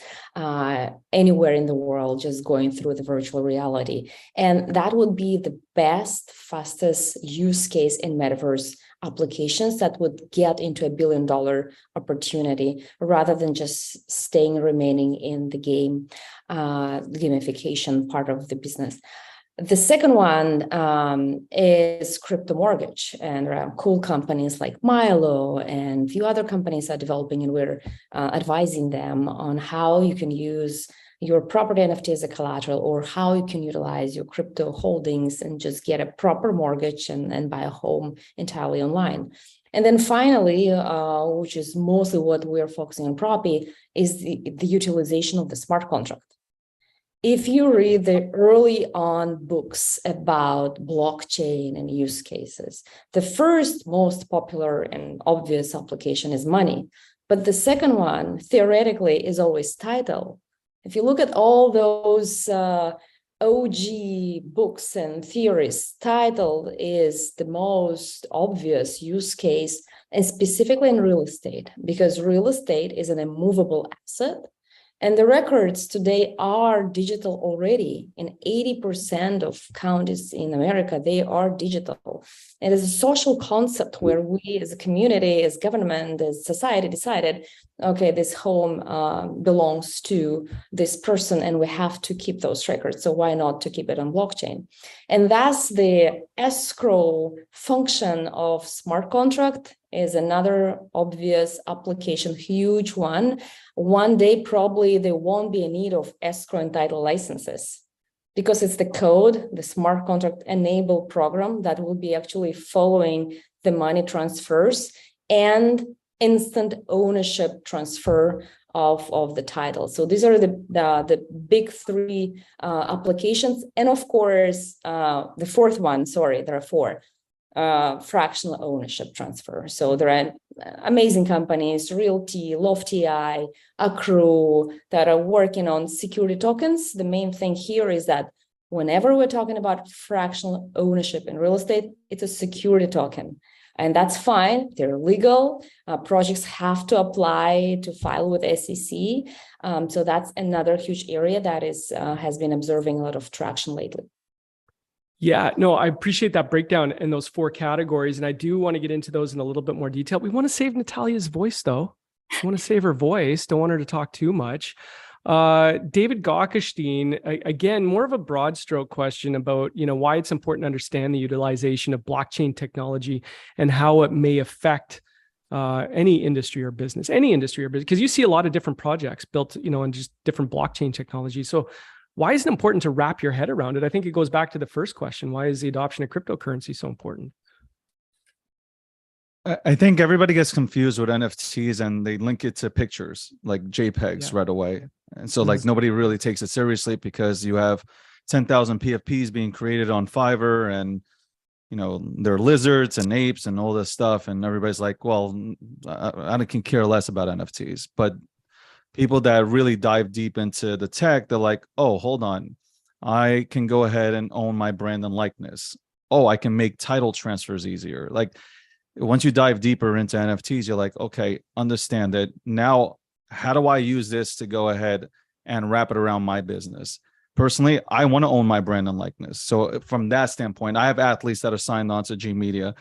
anywhere in the world, just going through the virtual reality. And that would be the best, fastest use case in metaverse applications that would get into $1 billion opportunity rather than just remaining in the game, the gamification part of the business. The second one is crypto mortgage, and cool companies like Milo and a few other companies are developing, and we're advising them on how you can use your property NFT as a collateral, or how you can utilize your crypto holdings and just get a proper mortgage and buy a home entirely online. And then finally, which is mostly what we're focusing on Proppy, is the utilization of the smart contract. If you read the early on books about blockchain and use cases, the first most popular and obvious application is money. But the second one, theoretically, is always title. If you look at all those OG books and theories, title is the most obvious use case, and specifically in real estate, because real estate is an immovable asset. And the records today are digital already. In 80% of counties in America, they are digital. It is a social concept where we as a community, as government, as society decided, okay, this home belongs to this person and we have to keep those records. So why not to keep it on blockchain? And that's the escrow function of smart contract is another obvious application, huge one. One day, probably there won't be a need of escrow and title licenses because it's the code, the smart contract enable program that will be actually following the money transfers and instant ownership transfer of the title. So these are the big three applications. And of course, the fourth one, sorry, there are four. Fractional ownership transfer. So there are amazing companies, Realty, LoftTI, Accrue, that are working on security tokens. The main thing here is that whenever we're talking about fractional ownership in real estate, it's a security token. And that's fine. They're legal. Projects have to apply to file with SEC. So that's another huge area that has been observing a lot of traction lately. Yeah, no, I appreciate that breakdown in those four categories. And I do want to get into those in a little bit more detail. We want to save Natalia's voice, though. We want to save her voice. Don't want her to talk too much. David Gockestein, again, more of a broad stroke question about, why it's important to understand the utilization of blockchain technology and how it may affect any industry or business, because you see a lot of different projects built, on just different blockchain technology. So why is it important to wrap your head around it? I think it goes back to the first question. Why is the adoption of cryptocurrency so important? I think everybody gets confused with NFTs and they link it to pictures like JPEGs right away. And so nobody really takes it seriously because you have 10,000 PFPs being created on Fiverr and, they're lizards and apes and all this stuff. And everybody's like, well, I can care less about NFTs. But people that really dive deep into the tech, they're like, oh, hold on. I can go ahead and own my brand and likeness. Oh, I can make title transfers easier. Like once you dive deeper into NFTs, you're like, okay, understand it. Now, how do I use this to go ahead and wrap it around my business? Personally, I want to own my brand and likeness. So from that standpoint, I have athletes that are signed on to G Media.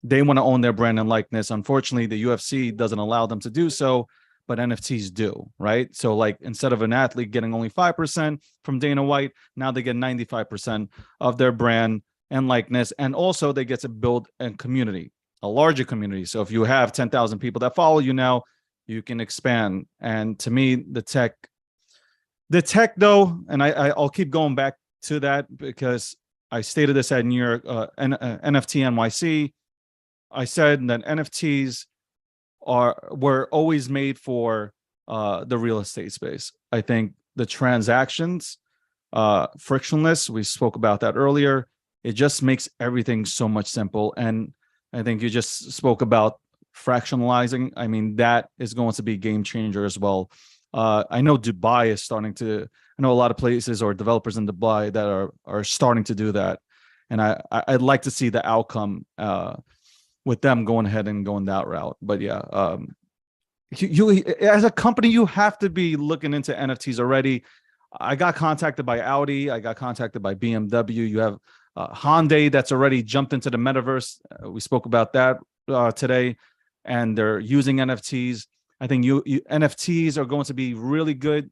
They want to own their brand and likeness. Unfortunately, the UFC doesn't allow them to do so, but NFTs do, right? So instead of an athlete getting only 5% from Dana White, now they get 95% of their brand and likeness. And also they get to build a community, a larger community. So if you have 10,000 people that follow you now, you can expand. And to me, the tech though, and I'll keep going back to that because I stated this at New York NFT NYC. I said that NFTs were always made for the real estate space. I think the transactions, frictionless, we spoke about that earlier. It just makes everything so much simple. And I think you just spoke about fractionalizing. I mean, that is going to be a game changer as well. I know Dubai is starting to, I know a lot of places or developers in Dubai that are starting to do that. And I'd like to see the outcome with them going ahead and going that route. But yeah, you as a company, you have to be looking into NFTs already. I got contacted by Audi. I got contacted by BMW. You have Hyundai that's already jumped into the metaverse. We spoke about that today, and they're using NFTs. I think NFTs are going to be really good,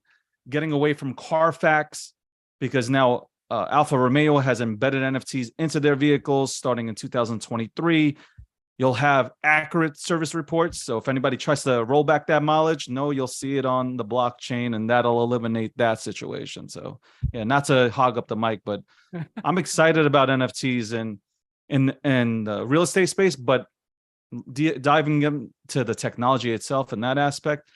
getting away from Carfax, because now Alfa Romeo has embedded NFTs into their vehicles starting in 2023. You'll have accurate service reports. So if anybody tries to roll back that mileage, you'll see it on the blockchain, and that'll eliminate that situation. So yeah, not to hog up the mic, but I'm excited about NFTs in the real estate space, but diving into the technology itself and that aspect,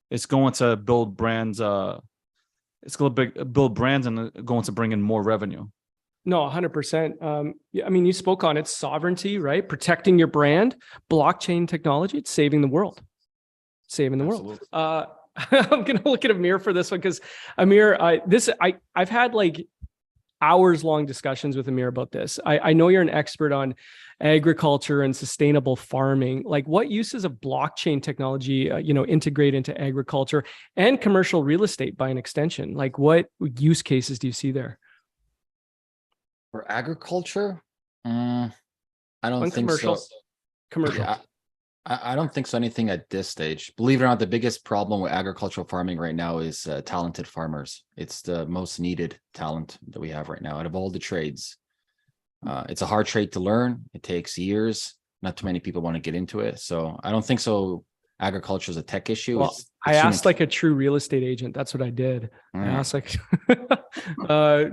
it's going to build brands. It's going to build brands and going to bring in more revenue. No, 100%. I mean, you spoke on it, sovereignty, right? Protecting your brand, blockchain technology, it's saving the world. Saving the world. I'm going to look at Amir for this one, because Amir, I've had like hours long discussions with Amir about this. I know you're an expert on agriculture and sustainable farming. Like, what uses of blockchain technology, integrate into agriculture and commercial real estate by an extension? Like, what use cases do you see there? For agriculture, I don't think so. Commercial. Yeah, I don't think so. Anything at this stage. Believe it or not, the biggest problem with agricultural farming right now is talented farmers. It's the most needed talent that we have right now out of all the trades. It's a hard trade to learn. It takes years. Not too many people want to get into it. So I don't think so. Agriculture is a tech issue. Well, I asked like a true real estate agent. That's what I did. I asked like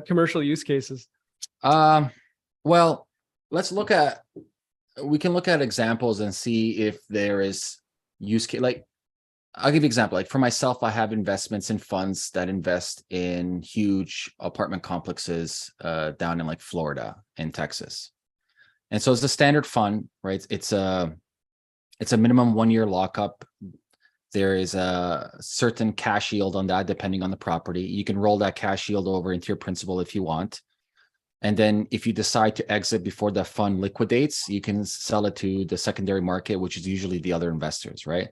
commercial use cases. Well, we can look at examples and see if there is use case. Like, I'll give you an example. Like for myself, I have investments in funds that invest in huge apartment complexes down in like Florida and Texas. And so it's a standard fund, right? It's a minimum 1 year lockup. There is a certain cash yield on that, depending on the property. You can roll that cash yield over into your principal if you want. And then if you decide to exit before the fund liquidates, you can sell it to the secondary market, which is usually the other investors, right?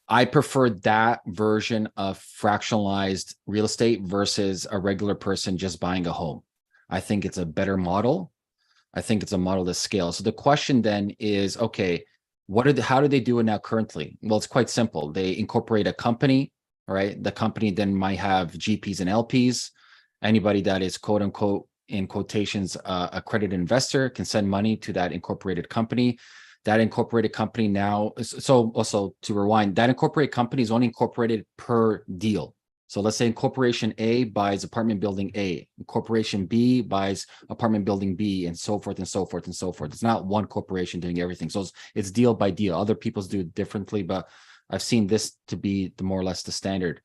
I prefer that version of fractionalized real estate versus a regular person just buying a home. I think it's a better model. I think it's a model that scales. So the question then is, okay, how do they do it now currently? Well, it's quite simple. They incorporate a company, right? The company then might have GPs and LPs. Anybody that is quote unquote, in quotations, accredited investor can send money to that incorporated company. That incorporated company now, so also to rewind, that incorporated company is only incorporated per deal. So let's say Incorporation A buys apartment building A, Incorporation B buys apartment building B, and so forth and so forth and so forth. It's not one corporation doing everything. So it's deal by deal. Other people's do it differently, but I've seen this to be the more or less the standard.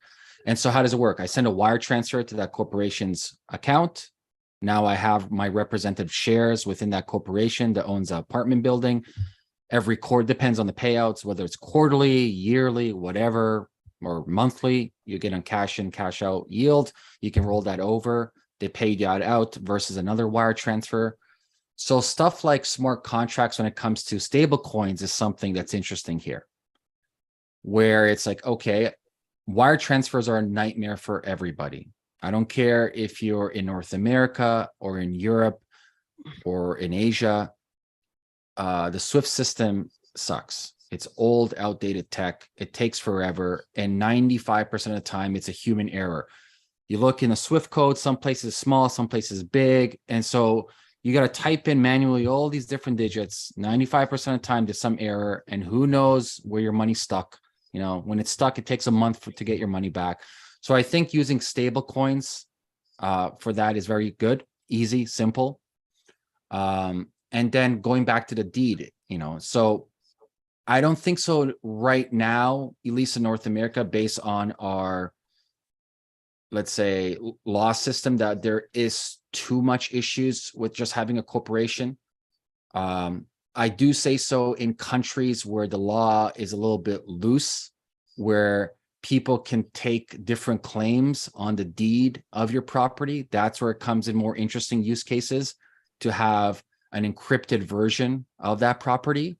And so how does it work? I send a wire transfer to that corporation's account. Now I have my representative shares within that corporation that owns an apartment building. Every quarter, depends on the payouts, whether it's quarterly, yearly, whatever, or monthly, you get on cash in, cash out yield. You can roll that over. They pay that out versus another wire transfer. So stuff like smart contracts when it comes to stable coins is something that's interesting here, where it's like, okay, wire transfers are a nightmare for everybody. I don't care if you're in North America or in Europe or in Asia. The SWIFT system sucks. It's old, outdated tech. It takes forever. And 95% of the time, it's a human error. You look in the SWIFT code, some places small, some places big. And so you got to type in manually all these different digits. 95% of the time, there's some error. And who knows where your money's stuck. You know, when it's stuck, it takes a month to get your money back. So I think using stable coins for that is very good, easy, simple. And then going back to the deed, you know, so I don't think so right now, at least in North America, based on our, let's say, law system, that there is too much issues with just having a corporation. I do say so in countries where the law is a little bit loose, where people can take different claims on the deed of your property. That's where it comes in more interesting use cases to have an encrypted version of that property.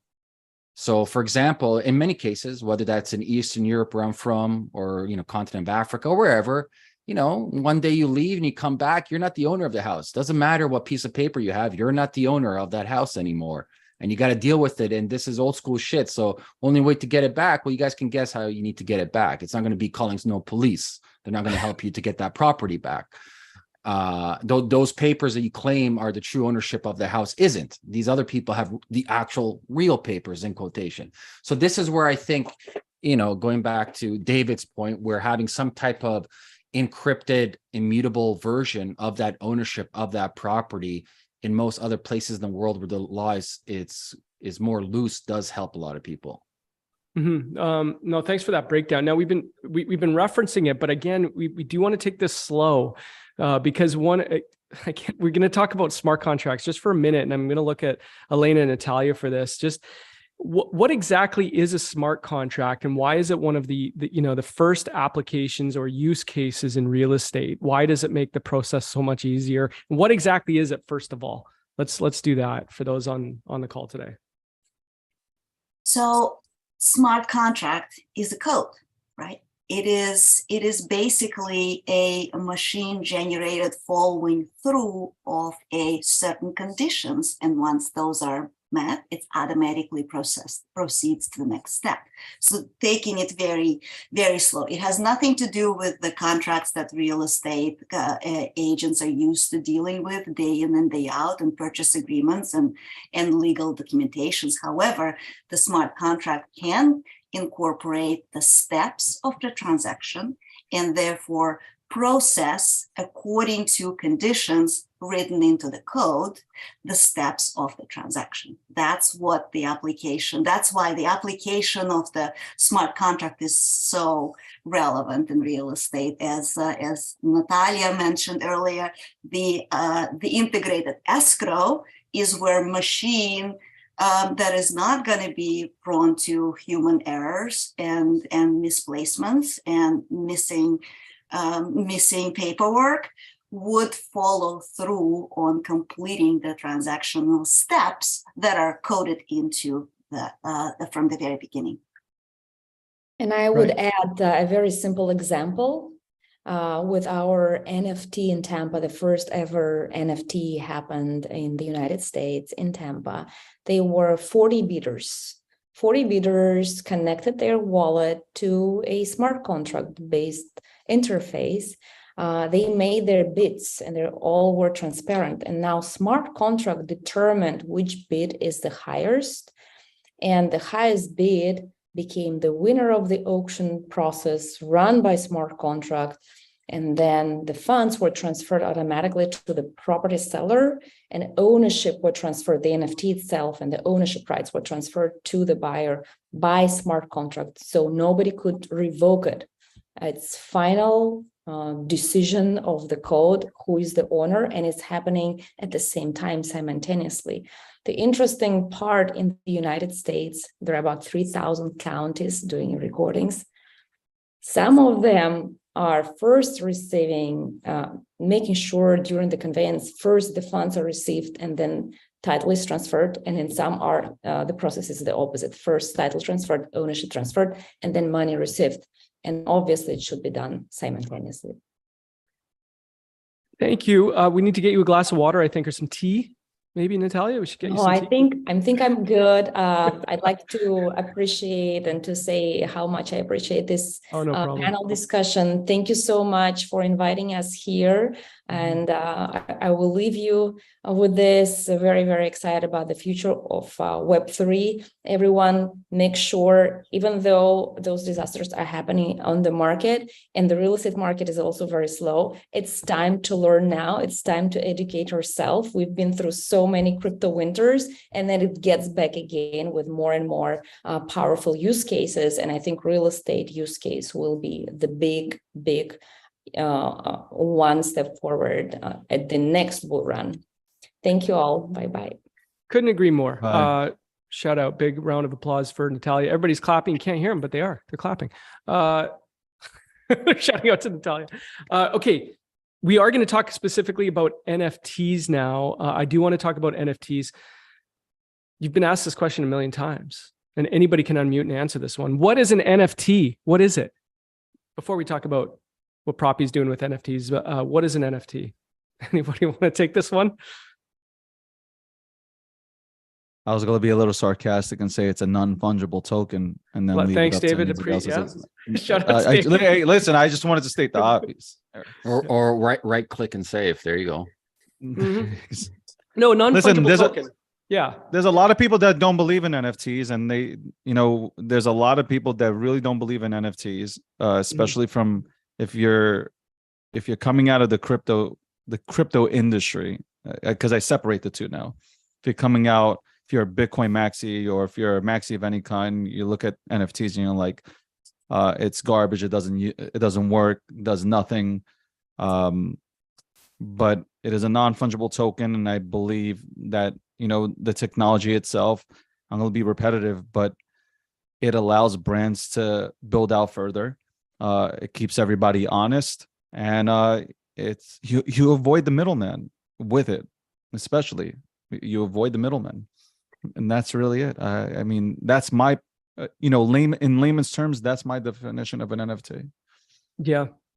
So for example, in many cases, whether that's in Eastern Europe where I'm from, or, you know, continent of Africa or wherever, you know, one day you leave and you come back, you're not the owner of the house. Doesn't matter what piece of paper you have, you're not the owner of that house anymore. and you got to deal with it. And this is old school shit. So only way to get it back, well, you guys can guess how you need to get it back. It's not going to be calling no police. They're not going to help you to get that property back. Those papers that you claim are the true ownership of the house isn't. These other people have the actual real papers in quotation. So this is where I think, going back to David's point, we're having some type of encrypted, immutable version of that ownership of that property in most other places in the world where the law is more loose, does help a lot of people. No, thanks for that breakdown. Now we've been referencing it, but again, we do want to take this slow because we're going to talk about smart contracts just for a minute, and I'm going to look at Elena and Natalia for this. Just what exactly is a smart contract, and why is it one of the first applications or use cases in real estate? Why does it make the process so much easier? And what exactly is it, first of all? Let's do that for those on the call today. So smart contract is a code, right? It is basically a machine generated following through of a certain conditions, and once those are met, it's automatically proceeds to the next step. So taking it very, very slow. It has nothing to do with the contracts that real estate agents are used to dealing with day in and day out, and purchase agreements and legal documentations. However, the smart contract can incorporate the steps of the transaction and therefore process according to conditions written into the code, the steps of the transaction. That's why the application of the smart contract is so relevant in real estate. As Natalia mentioned earlier, the integrated escrow is where machine that is not going to be prone to human errors and misplacements and missing paperwork would follow through on completing the transactional steps that are coded into from the very beginning. And I would add a very simple example with our NFT in Tampa. The first ever NFT happened in the United States in Tampa. There were 40 bidders. 40 bidders connected their wallet to a smart contract-based interface. They made their bids and they all were transparent. And now smart contract determined which bid is the highest, and the highest bid became the winner of the auction process run by smart contract. And then the funds were transferred automatically to the property seller, and ownership were transferred, the NFT itself and the ownership rights were transferred to the buyer by smart contract. So nobody could revoke it. It's final decision of the code, who is the owner, and it's happening at the same time simultaneously. The interesting part in the United States, there are about 3,000 counties doing recordings. Some of them are first receiving, making sure during the conveyance, first the funds are received and then title is transferred. And in some are, the process is the opposite. First title transferred, ownership transferred, and then money received. And obviously it should be done simultaneously. Thank you. We need to get you a glass of water, I think, or some tea. Maybe, Natalia, we should get you some tea. I think I'm good. I'd like to appreciate and to say how much I appreciate this panel discussion. Thank you so much for inviting us here. And I will leave you with this. Very, very excited about the future of Web3. Everyone, make sure, even though those disasters are happening on the market and the real estate market is also very slow, it's time to learn now. It's time to educate ourselves. We've been through so many crypto winters, and then it gets back again with more and more powerful use cases. And I think real estate use case will be the big one step forward at the next bull run. Thank you all. Bye-bye. Couldn't agree more. Shout out, big round of applause for Natalia. Everybody's clapping. You can't hear them, but they're clapping. They're shouting out to Natalia. Okay. We are going to talk specifically about NFTs now. I do want to talk about NFTs. You've been asked this question a million times, and anybody can unmute and answer this one. What is an NFT? What is it? Before we talk about what Proppy's doing with NFTs, what is an NFT? Anybody want to take this one? I was going to be a little sarcastic and say it's a non-fungible token, and then Well, leave thanks, it up to David. anybody else. Shout out, David. Hey, listen, I just wanted to state the obvious. Or right click and save. There you go. Mm-hmm. No, Listen, non-fungible token. Yeah. There's a lot of people that don't believe in NFTs, and there's a lot of people that really don't believe in NFTs, especially from if you're coming out of the crypto industry, because I separate the two now. If you're coming out, if you're a Bitcoin maxi or if you're a maxi of any kind, you look at NFTs and you're like, it's garbage. It doesn't work. Does nothing. But it is a non-fungible token, and I believe that the technology itself, I'm going to be repetitive, but it allows brands to build out further. It keeps everybody honest, and it's you avoid the middleman with it, especially you avoid the middleman, and that's really it. I mean, that's my in layman's terms, that's my definition of an NFT.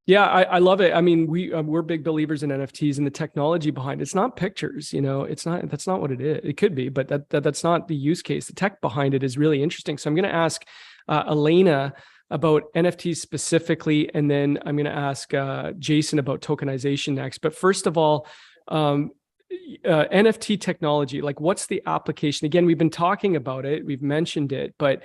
Yeah, I love it. I mean, we're big believers in NFTs and the technology behind it. It's not pictures, that's not what it is. It could be, but that's not the use case. The tech behind it is really interesting. So I'm going to ask Elena about NFTs specifically, and then I'm going to ask Jason about tokenization next. But first of all, NFT technology, like what's the application? Again, we've been talking about it, we've mentioned it, but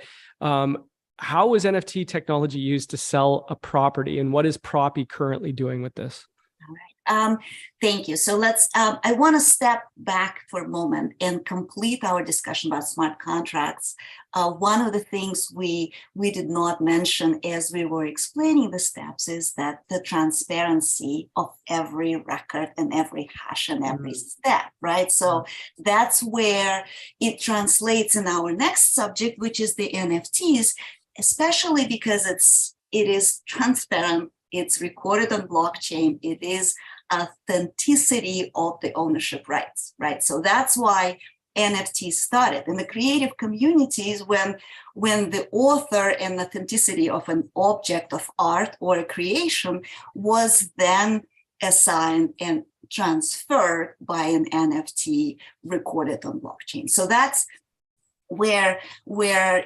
how is NFT technology used to sell a property, and what is Proppy currently doing with this? All right. Thank you. So I want to step back for a moment and complete our discussion about smart contracts. One of the things we did not mention as we were explaining the steps is that the transparency of every record and every hash and every step, right? So that's where it translates in our next subject, which is the NFTs, especially because it is transparent. It's recorded on blockchain. It is authenticity of the ownership rights, right? So that's why NFTs started. In the creative communities, when the author and authenticity of an object of art or a creation was then assigned and transferred by an NFT recorded on blockchain. So that's where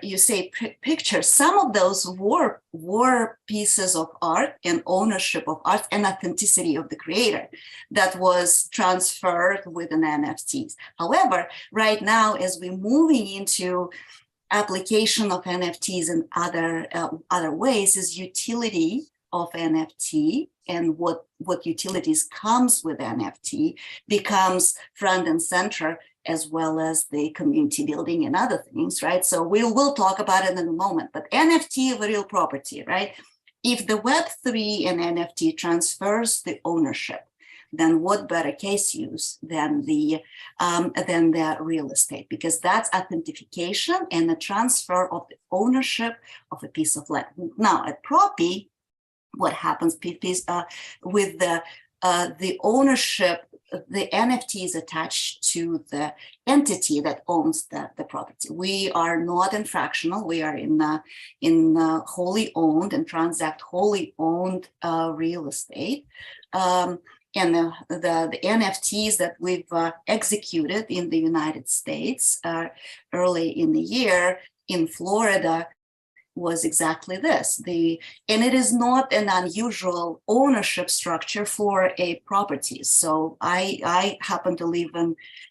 you say pictures. Some of those were pieces of art and ownership of art and authenticity of the creator that was transferred with an NFTs. However, right now, as we're moving into application of NFTs in other ways, is utility of NFT, and what utilities comes with NFT becomes front and center, as well as the community building and other things, right? So we'll talk about it in a moment, but NFT of a real property, right? If the Web3 and NFT transfers the ownership, then what better case use than the real estate? Because that's authentication and the transfer of the ownership of a piece of land. Now at Proppy, what happens with the ownership, the NFT is attached to the entity that owns the property. We are not in fractional. We are in wholly owned and transact wholly owned real estate. And the NFTs that we've executed in the United States early in the year in Florida was exactly this. And it is not an unusual ownership structure for a property. So I happen to live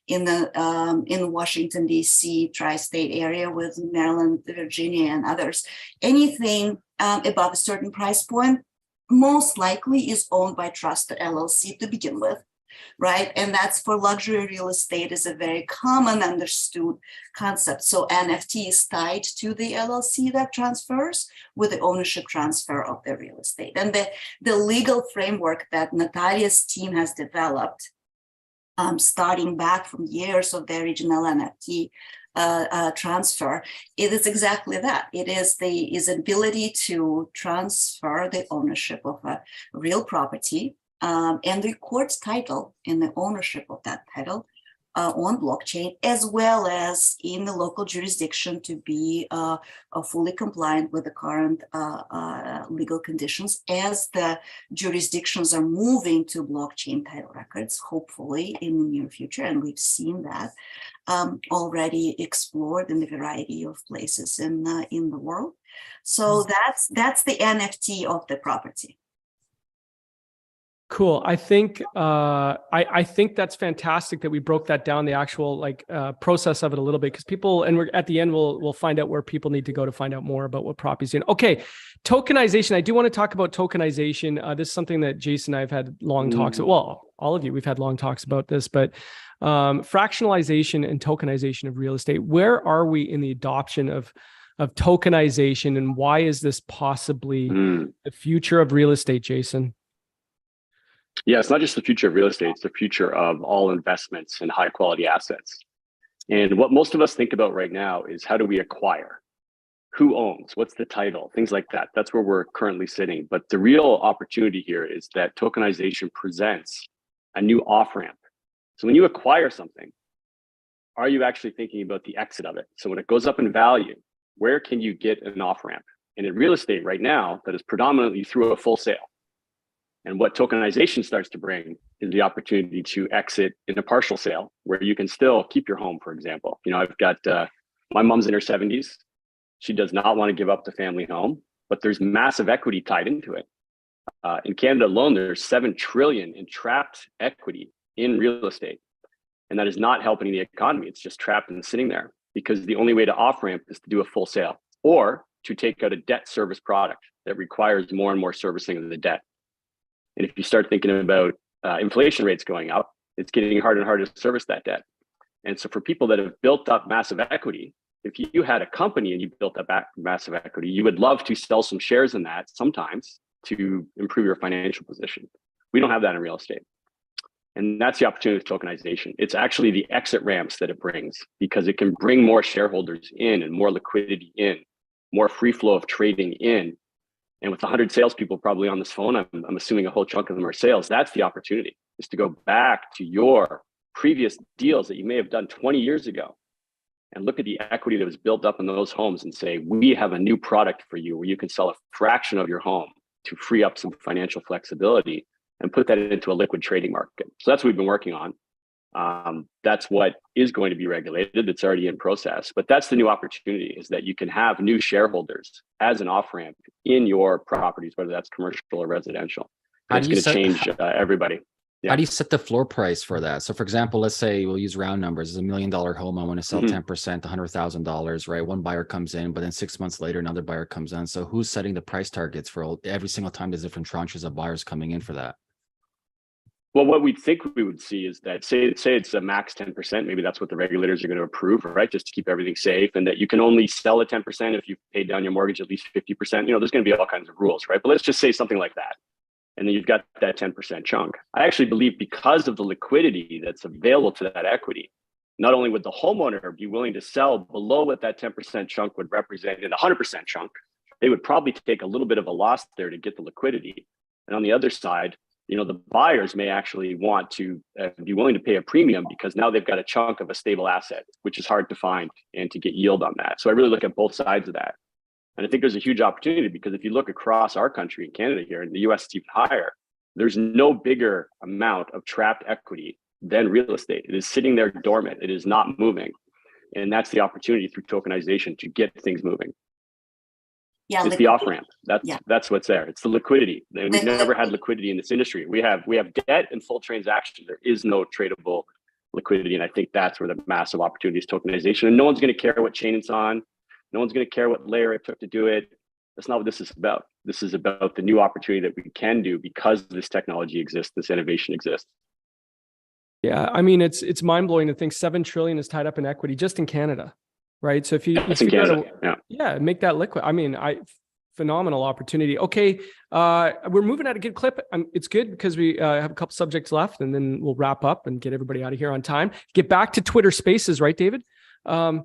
in Washington, D.C. tri-state area with Maryland, Virginia, and others. Anything above a certain price point most likely is owned by Trusted LLC to begin with, right? And that's for luxury real estate is a very common understood concept. So NFT is tied to the LLC that transfers with the ownership transfer of the real estate. And the legal framework that Natalia's team has developed, starting back from years of the original NFT transfer, it is exactly that. It is the ability to transfer the ownership of a real property and record title in the ownership of that title on blockchain, as well as in the local jurisdiction to be fully compliant with the current legal conditions as the jurisdictions are moving to blockchain title records, hopefully in the near future. And we've seen that already explored in a variety of places in the world. So that's the NFT of the property. Cool. I think I think that's fantastic that we broke that down, the actual process of it a little bit, because people, and we're at the end, we'll find out where people need to go to find out more about what Proppy's doing. Okay, tokenization. I do want to talk about tokenization. This is something that Jason and I have had long talks. Well, all of you, we've had long talks about this, but fractionalization and tokenization of real estate. Where are we in the adoption of tokenization, and why is this possibly the future of real estate, Jason? Yeah, it's not just the future of real estate, it's the future of all investments in high quality assets. And what most of us think about right now is, how do we acquire? Who owns? What's the title? Things like that. That's where we're currently sitting. But the real opportunity here is that tokenization presents a new off-ramp. So when you acquire something, are you actually thinking about the exit of it? So when it goes up in value, where can you get an off-ramp? And in real estate right now, that is predominantly through a full sale. And what tokenization starts to bring is the opportunity to exit in a partial sale, where you can still keep your home, for example. You know, I've got, my mom's in her 70s. She does not want to give up the family home, but there's massive equity tied into it. In Canada alone, there's 7 trillion in trapped equity in real estate. And that is not helping the economy. It's just trapped and sitting there, because the only way to off-ramp is to do a full sale, or to take out a debt service product that requires more and more servicing of the debt. And if you start thinking about inflation rates going up, it's getting harder and harder to service that debt. And so for people that have built up massive equity, if you had a company and you built up massive equity, you would love to sell some shares in that sometimes to improve your financial position. We don't have that in real estate. And that's the opportunity with tokenization. It's actually the exit ramps that it brings, because it can bring more shareholders in and more liquidity in, more free flow of trading in. And with 100 salespeople probably on this phone, I'm assuming a whole chunk of them are sales. That's the opportunity, is to go back to your previous deals that you may have done 20 years ago and look at the equity that was built up in those homes and say, we have a new product for you where you can sell a fraction of your home to free up some financial flexibility and put that into a liquid trading market. So that's what we've been working on. That's what is going to be regulated. It's already in process, but that's the new opportunity, is that you can have new shareholders as an off-ramp in your properties, whether that's commercial or residential. And it's going to change everybody. Yeah. How do you set the floor price for that? So for example, let's say we'll use round numbers. It's $1 million home. I want to sell 10%, $100,000, right? One buyer comes in, but then 6 months later, another buyer comes in. So who's setting the price targets for every single time there's different tranches of buyers coming in for that? Well, what we think we would see is that, say it's a max 10%, maybe that's what the regulators are going to approve, right? Just to keep everything safe, and that you can only sell at 10% if you've paid down your mortgage at least 50%. You know, there's going to be all kinds of rules, right? But let's just say something like that. And then you've got that 10% chunk. I actually believe, because of the liquidity that's available to that equity, not only would the homeowner be willing to sell below what that 10% chunk would represent in the 100% chunk, they would probably take a little bit of a loss there to get the liquidity. And on the other side, you know, the buyers may actually want to be willing to pay a premium, because now they've got a chunk of a stable asset, which is hard to find and to get yield on that. So I really look at both sides of that. And I think there's a huge opportunity, because if you look across our country, in Canada here, in the US it's even higher, there's no bigger amount of trapped equity than real estate. It is sitting there dormant. It is not moving. And that's the opportunity through tokenization to get things moving. Yeah, it's the off-ramp. That's what's there. It's the liquidity. We've never had liquidity in this industry. We have debt and full transactions. There is no tradable liquidity. And I think that's where the massive opportunity is, tokenization. And no one's going to care what chain it's on. No one's going to care what layer it took to do it. That's not what this is about. This is about the new opportunity that we can do because this technology exists, this innovation exists. Yeah, I mean, it's mind-blowing to think 7 trillion is tied up in equity just in Canada. Right. So if you make that liquid, I mean, phenomenal opportunity. Okay. We're moving at a good clip. It's good because we have a couple subjects left, and then we'll wrap up and get everybody out of here on time. Get back to Twitter Spaces, right, David? I'm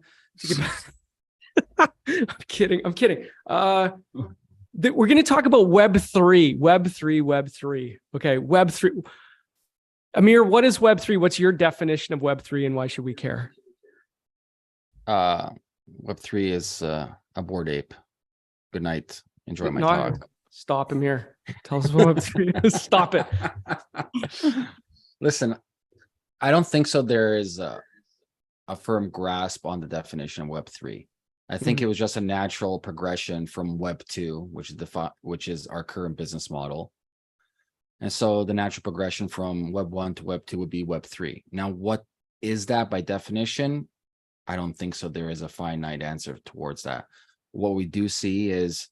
kidding. We're going to talk about Web3. Okay. Web3. Amir, what is Web3? What's your definition of Web3 and why should we care? Web3 is a Bored Ape. Good night. Enjoy my No, talk. Stop, Amir. Tell us what Web3 is. Stop it. Listen, I don't think so. There is a firm grasp on the definition of Web3. I think it was just a natural progression from Web2, which is our current business model. And so the natural progression from Web1 to Web2 would be Web3. Now, what is that by definition? I don't think so. There is a finite answer towards that. What we do see is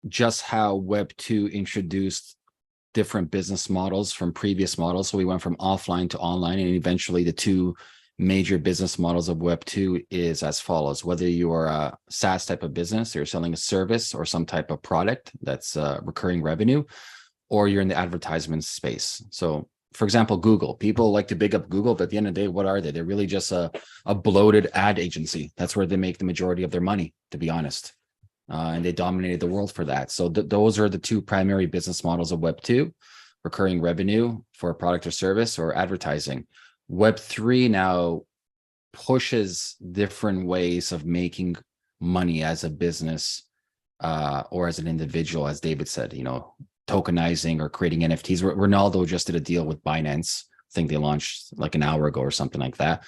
just how Web2 introduced different business models from previous models. So we went from offline to online, and eventually the two major business models of Web2 is as follows. Whether you are a SaaS type of business, you're selling a service or some type of product that's recurring revenue, or you're in the advertisement space. So for example, Google, people like to big up Google, but at the end of the day, what are they? They're really just a bloated ad agency. That's where they make the majority of their money, to be honest. And they dominated the world for that. So those are the two primary business models of Web2, recurring revenue for a product or service, or advertising. Web3 now pushes different ways of making money as a business or as an individual, as David said, tokenizing or creating NFTs. Ronaldo just did a deal with Binance. I think they launched like an hour ago or something like that.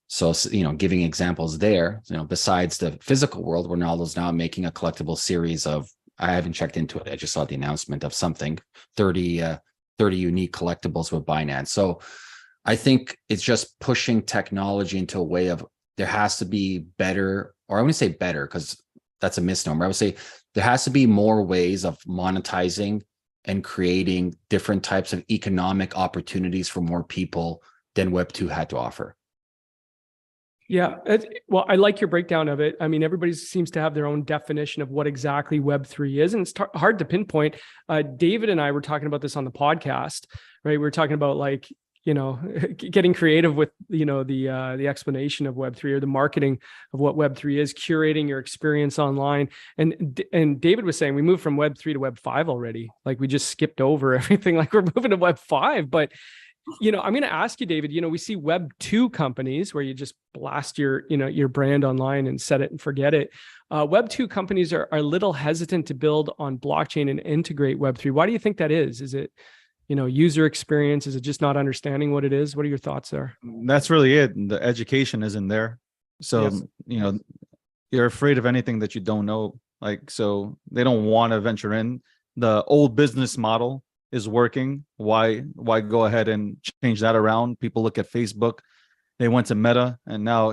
So, giving examples there, besides the physical world, Ronaldo's now making a collectible series of, I haven't checked into it. I just saw the announcement of something, 30 unique collectibles with Binance. So I think it's just pushing technology into a way of, there has to be better, or I wouldn't say better because that's a misnomer. I would say there has to be more ways of monetizing and creating different types of economic opportunities for more people than Web2 had to offer. Yeah. Well, I like your breakdown of it. I mean, everybody seems to have their own definition of what exactly Web3 is, and it's hard to pinpoint. David and I were talking about this on the podcast, right? We were talking about getting creative with, the explanation of Web3 or the marketing of what Web3 is, curating your experience online. And David was saying we moved from Web3 to Web5 already. Like we just skipped over everything. Like we're moving to Web5, but I'm going to ask you, David, we see Web2 companies where you just blast your brand online and set it and forget it. Web2 companies are a little hesitant to build on blockchain and integrate Web3. Why do you think that is? Is it, user experience? Is it just not understanding what it is? What are your thoughts there? That's really it. The education isn't there. So, Yes. You're afraid of anything that you don't know. So they don't want to venture in. The old business model is working. Why go ahead and change that around? People look at Facebook. They went to Meta, and now,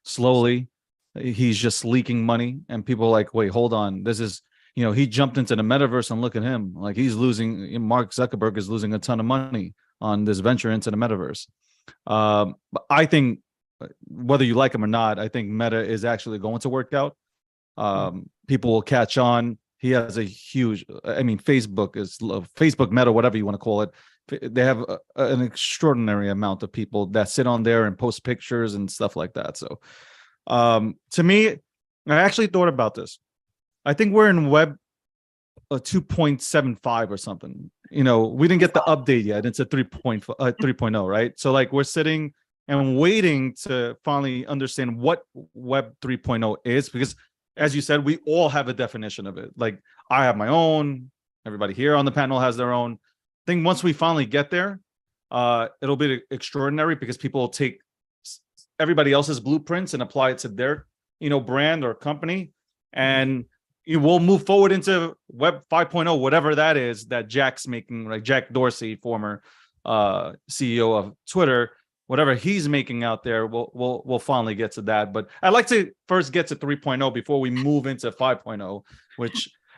slowly he's just leaking money, and people are like, wait, hold on. This is, he jumped into the metaverse, and look at him. Like he's losing, Mark Zuckerberg is losing a ton of money on this venture into the metaverse. But I think whether you like him or not, I think Meta is actually going to work out. People will catch on. He has a huge, Facebook Meta, whatever you want to call it. They have an extraordinary amount of people that sit on there and post pictures and stuff like that. So to me, I actually thought about this. I think we're in Web 2.75 or something. We didn't get the update yet. It's a 3.0, right? So we're sitting and waiting to finally understand what Web 3.0 is, because as you said, we all have a definition of it. Like I have my own, everybody here on the panel has their own. I think once we finally get there, it'll be extraordinary because people will take everybody else's blueprints and apply it to their, brand or company. And you will move forward into Web 5.0, whatever that is that Jack's making, like Jack Dorsey, former CEO of Twitter. Whatever he's making out there, we'll finally get to that. But I'd like to first get to 3.0 before we move into 5.0,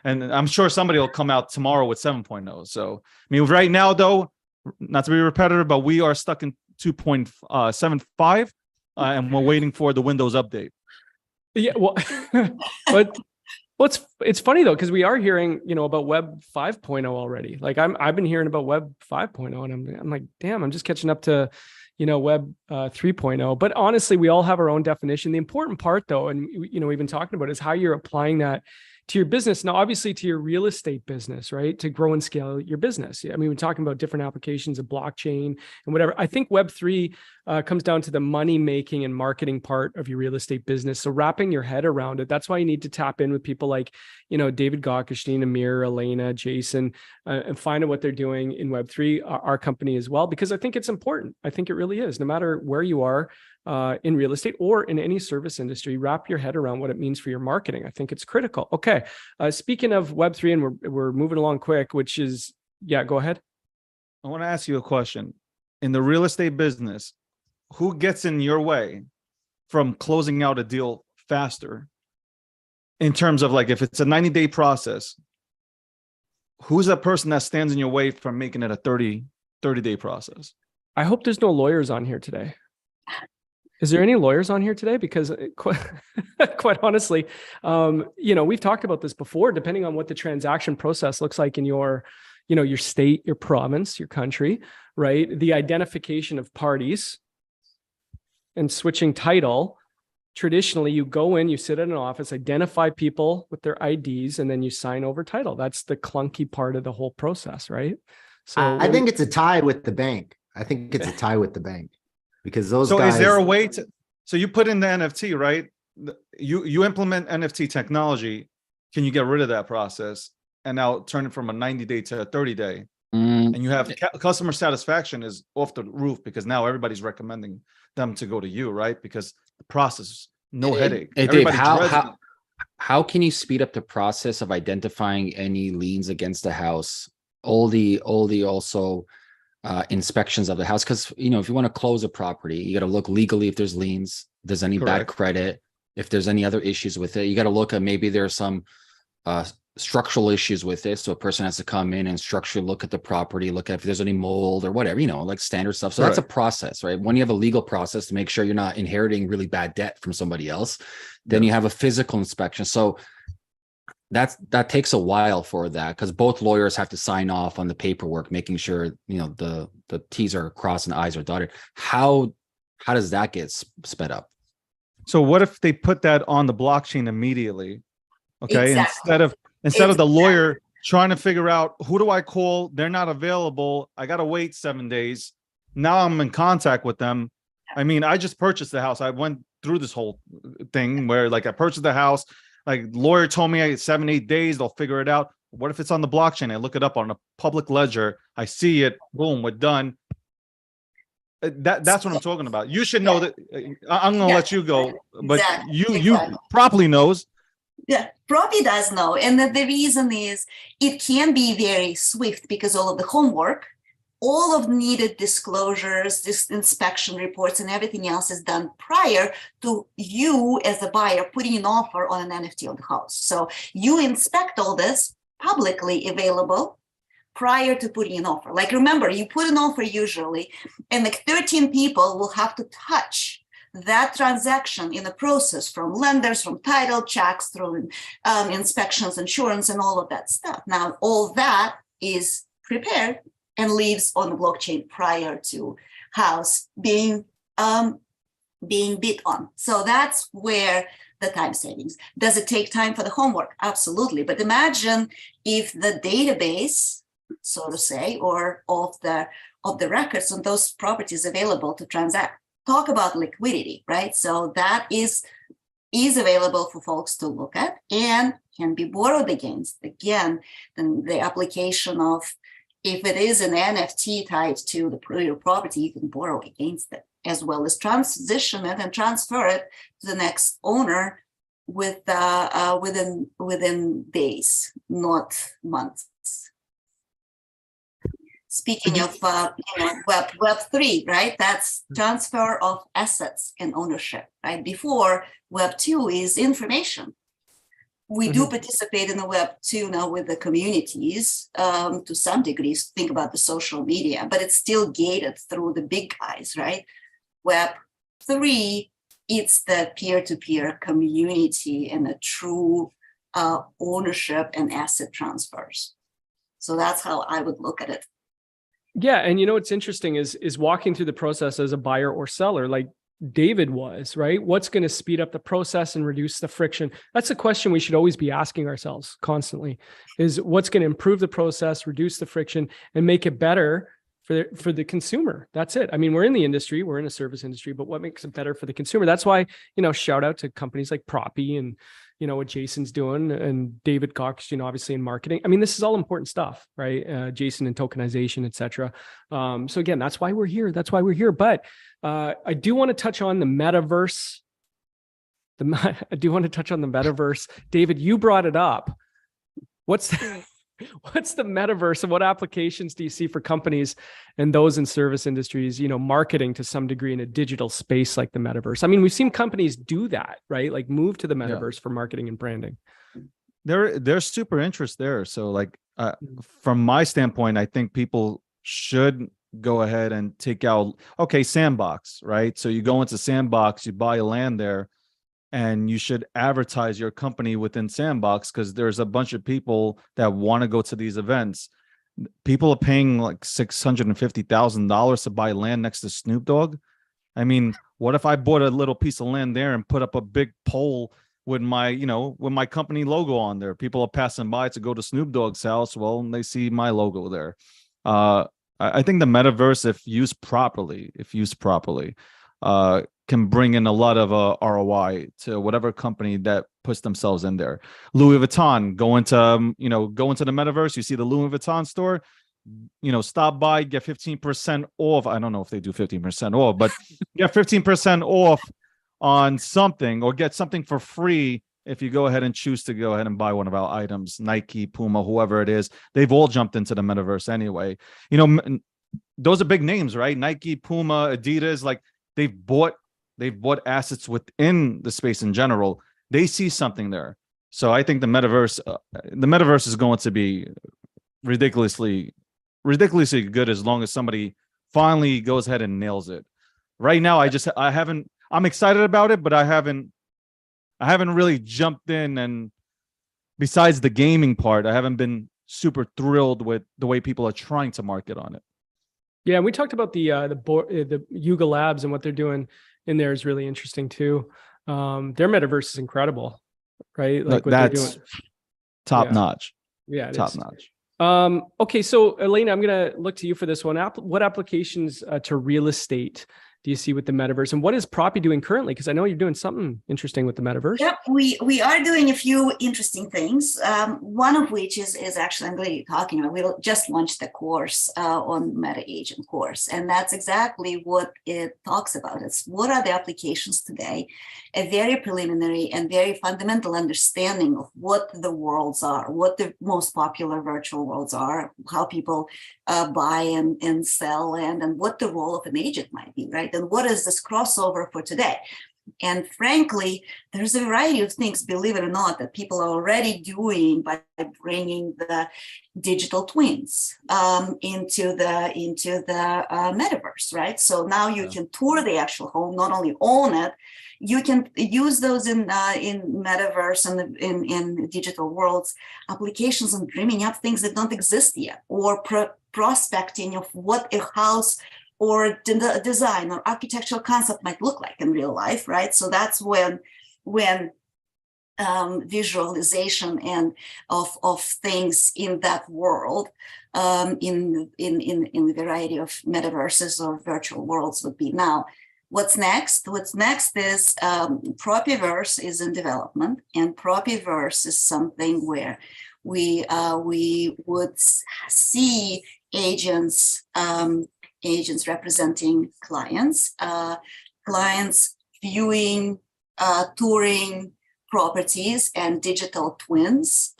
and I'm sure somebody will come out tomorrow with 7.0. So, right now, though, not to be repetitive, but we are stuck in 2.75, and we're waiting for the Windows update. Yeah, well, it's funny though, because we are hearing, about Web 5.0 already. Like I've been hearing about Web 5.0, and I'm like, damn, I'm just catching up to Web 3.0. But honestly, we all have our own definition. The important part though, and we've been talking about, is how you're applying that to your business. Now, obviously to your real estate business, right? To grow and scale your business. I mean, we're talking about different applications of blockchain and whatever. I think Web3 comes down to the money making and marketing part of your real estate business. So wrapping your head around it, that's why you need to tap in with people like, David Gottgestein, Amir, Elena, Jason, and find out what they're doing in Web3, our company as well, because I think it's important. I think it really is. No matter where you are in real estate or in any service industry, wrap your head around what it means for your marketing. I think it's critical. Okay. Speaking of Web3, and we're moving along quick, which is, go ahead. I want to ask you a question. In the real estate business, who gets in your way from closing out a deal faster? In terms of like, if it's a 90-day process, who's that person that stands in your way from making it a 30-day process? I hope there's no lawyers on here today. Is there any lawyers on here today? Because quite honestly, we've talked about this before, depending on what the transaction process looks like in your state, your province, your country, right? The identification of parties and switching title. Traditionally, you go in, you sit in an office, identify people with their IDs, and then you sign over title. That's the clunky part of the whole process, right? So I think it's a tie with the bank. Because those guys. So is there a way to, so you put in the NFT, right? You implement NFT technology. Can you get rid of that process and now turn it from a 90-day to a 30-day? And you have customer satisfaction is off the roof because now everybody's recommending them to go to you, right? Because the process, no headache. Hey, Dave, how can you speed up the process of identifying any liens against the house? All the also inspections of the house, because if you want to close a property, you got to look legally if there's liens, if there's any bad credit, if there's any other issues with it. You got to look at maybe there's some structural issues with it, so a person has to come in and structurally look at the property, look at if there's any mold or whatever, like standard stuff. So that's a process, right? When you have a legal process to make sure you're not inheriting really bad debt from somebody else, then you have a physical inspection. So that takes a while for that, because both lawyers have to sign off on the paperwork, making sure the T's are crossed and the I's are dotted. How does that get sped up? So what if they put that on the blockchain immediately? Okay, Exactly. instead of the lawyer trying to figure out who do I call, they're not available, I gotta wait 7 days. Now I'm in contact with them. I mean, I just purchased the house. I went through this whole thing where like I purchased the house. Like lawyer told me 7-8 days, they'll figure it out. What if it's on the blockchain? I look it up on a public ledger. I see it. Boom, we're done. That's what I'm talking about. You should know that. I'm going to let you go, but you properly knows. Yeah, Propi does know. And the reason is it can be very swift because all of the homework, all of needed disclosures, this inspection reports and everything else is done prior to you as a buyer putting an offer on an NFT on the house. So you inspect all this publicly available prior to putting an offer. Like remember, you put an offer usually, and like 13 people will have to touch that transaction in the process, from lenders, from title checks, through inspections, insurance, and all of that stuff. Now, all that is prepared and lives on the blockchain prior to house being bid on. So that's where the time savings. Does it take time for the homework? Absolutely. But imagine if the database, so to say, or of the records on those properties available to transact. Talk about liquidity, right? So that is available for folks to look at and can be borrowed against. Again, then the application of, if it is an NFT tied to the real property, you can borrow against it, as well as transition it and transfer it to the next owner within days, not months. Speaking of Web3, right? That's transfer of assets and ownership, right? Before, Web2 is information. We do participate in the Web2 now with the communities to some degrees. Think about the social media, but it's still gated through the big guys, right? Web3, it's the peer-to-peer community and a true ownership and asset transfers. So that's how I would look at it. Yeah. And what's interesting is walking through the process as a buyer or seller. Like David was, right? What's going to speed up the process and reduce the friction? That's a question we should always be asking ourselves constantly, is what's going to improve the process, reduce the friction, and make it better for the consumer. That's it. I mean, we're in the industry, we're in a service industry, but what makes it better for the consumer? That's why, shout out to companies like Proppy and, what Jason's doing, and David Cox, obviously in marketing. I mean, this is all important stuff, right? Jason in tokenization, et cetera. So again, that's why we're here. But I do want to touch on the metaverse. David, you brought it up. What's the metaverse, and what applications do you see for companies and those in service industries, marketing to some degree in a digital space like the metaverse? I mean, we've seen companies do that, right? Like move to the metaverse for marketing and branding. There's super interest there. So like, from my standpoint, I think people should go ahead and take out, Sandbox, right? So you go into Sandbox, you buy a land there, and you should advertise your company within Sandbox, because there's a bunch of people that want to go to these events. People are paying like $650,000 to buy land next to Snoop Dogg. I mean, what if I bought a little piece of land there and put up a big pole with my, with my company logo on there? People are passing by to go to Snoop Dogg's house. Well, they see my logo there. I think the metaverse, if used properly, can bring in a lot of ROI to whatever company that puts themselves in there. Louis Vuitton, go into the metaverse. You see the Louis Vuitton store, stop by, get 15% off. I don't know if they do 15% off, but get 15% off on something, or get something for free if you go ahead and choose to go ahead and buy one of our items. Nike, Puma, whoever it is, they've all jumped into the metaverse anyway. Those are big names, right? Nike, Puma, Adidas, like they've bought assets within the space in general. They see something there. So I think the metaverse is going to be ridiculously good, as long as somebody finally goes ahead and nails it. Right now, I'm excited about it, but I haven't really jumped in, and besides the gaming part, I haven't been super thrilled with the way people are trying to market on it. Yeah, and we talked about the Yuga Labs, and what they're doing in there is really interesting too. Their metaverse is incredible, right? Like what that's they're doing. Top notch. Yeah, top notch. Okay, so Elena, I'm gonna look to you for this one. What applications to real estate do you see with the metaverse, and what is Proppy doing currently? Because I know you're doing something interesting with the metaverse. Yep, we are doing a few interesting things. One of which is actually, I'm glad you're talking about. We just launched the course on Meta Agent course, and that's exactly what it talks about. It's what are the applications today, a very preliminary and very fundamental understanding of what the worlds are, what the most popular virtual worlds are, how people buy and sell land, and what the role of an agent might be, right? And what is this crossover for today? And frankly, there's a variety of things, believe it or not, that people are already doing by bringing the digital twins into the metaverse, right? So now you can tour the actual home, not only own it, you can use those in metaverse and in digital worlds, applications, and dreaming up things that don't exist yet, or prospecting of what a house or design or architectural concept might look like in real life, right? So that's when visualization and of things in that world, in the variety of metaverses or virtual worlds would be. Now, what's next? What's next is Proppyverse is in development, and Proppyverse is something where we would see agents representing clients, clients viewing, touring properties and digital twins,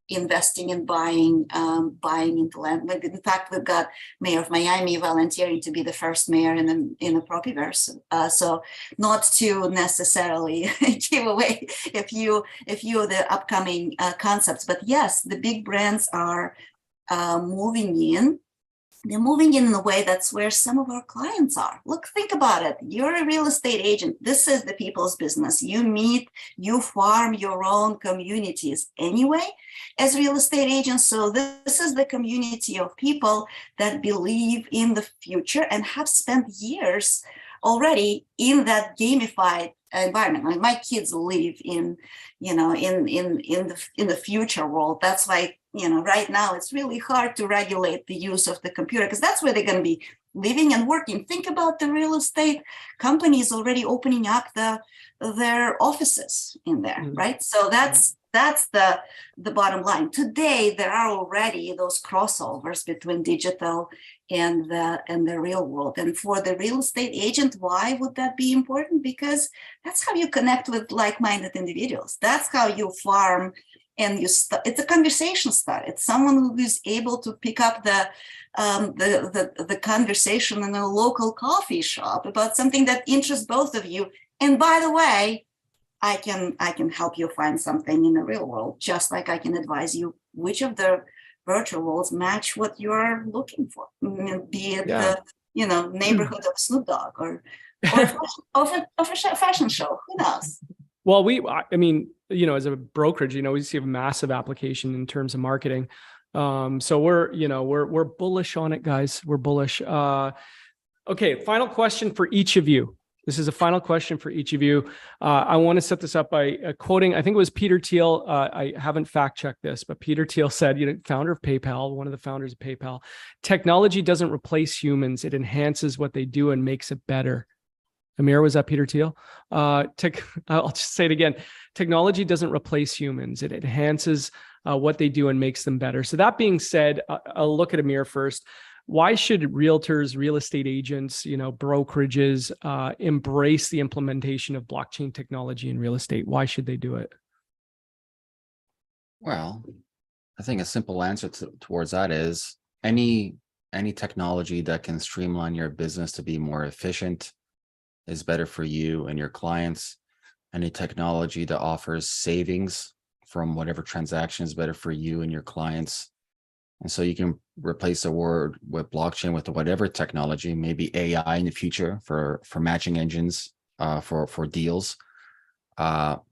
investing and buying into land. In fact, we've got Mayor of Miami volunteering to be the first mayor in the Proppyverse. So not to necessarily give away a few of the upcoming concepts, but yes, the big brands are moving in. They're moving in a way that's where some of our clients are. Look, think about it. You're a real estate agent. This is the people's business. You farm your own communities anyway as real estate agents. So this is the community of people that believe in the future and have spent years already in that gamified environment. Like my kids live in, in the future world. That's why, right now it's really hard to regulate the use of the computer, because that's where they're going to be living and working. Think about the real estate companies already opening up their offices in there, right? So that's the bottom line. Today, there are already those crossovers between digital and the real world. And for the real estate agent, why would that be important? Because that's how you connect with like-minded individuals. That's how you farm and it's a conversation start. It's someone who is able to pick up the conversation in a local coffee shop about something that interests both of you. And by the way, I can help you find something in the real world, just like I can advise you which of the virtual worlds match what you're looking for, be it the neighborhood of Snoop Dogg or a fashion show. Who knows? Well, as a brokerage, we see a massive application in terms of marketing. So we're bullish on it, guys. We're bullish. Okay, final question for each of you. This is a final question for each of you. I want to set this up by quoting, I think it was Peter Thiel. I haven't fact checked this, but Peter Thiel said, founder of PayPal, one of the founders of PayPal, technology doesn't replace humans. It enhances what they do and makes it better. Amir, was that Peter Thiel? I'll just say it again. Technology doesn't replace humans. It enhances what they do and makes them better. So that being said, I'll look at Amir first. Why should realtors, real estate agents, brokerages embrace the implementation of blockchain technology in real estate? Why should they do it? Well, I think a simple answer towards that is any technology that can streamline your business to be more efficient is better for you and your clients. Any technology that offers savings from whatever transaction is better for you and your clients. And so you can replace the word with blockchain with whatever technology, maybe AI in the future for matching engines for deals. But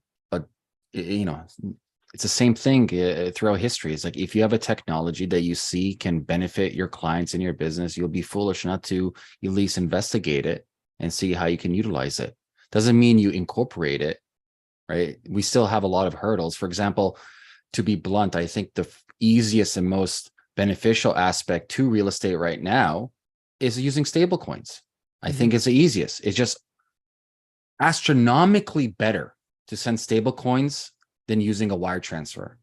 it's the same thing throughout history. It's like if you have a technology that you see can benefit your clients and your business, you'll be foolish not to at least investigate it and see how you can utilize it. Doesn't mean you incorporate it, right? We still have a lot of hurdles. For example, to be blunt, I think the easiest and most beneficial aspect to real estate right now is using stablecoins. I think it's the easiest. It's just astronomically better to send stablecoins than using a wire transfer.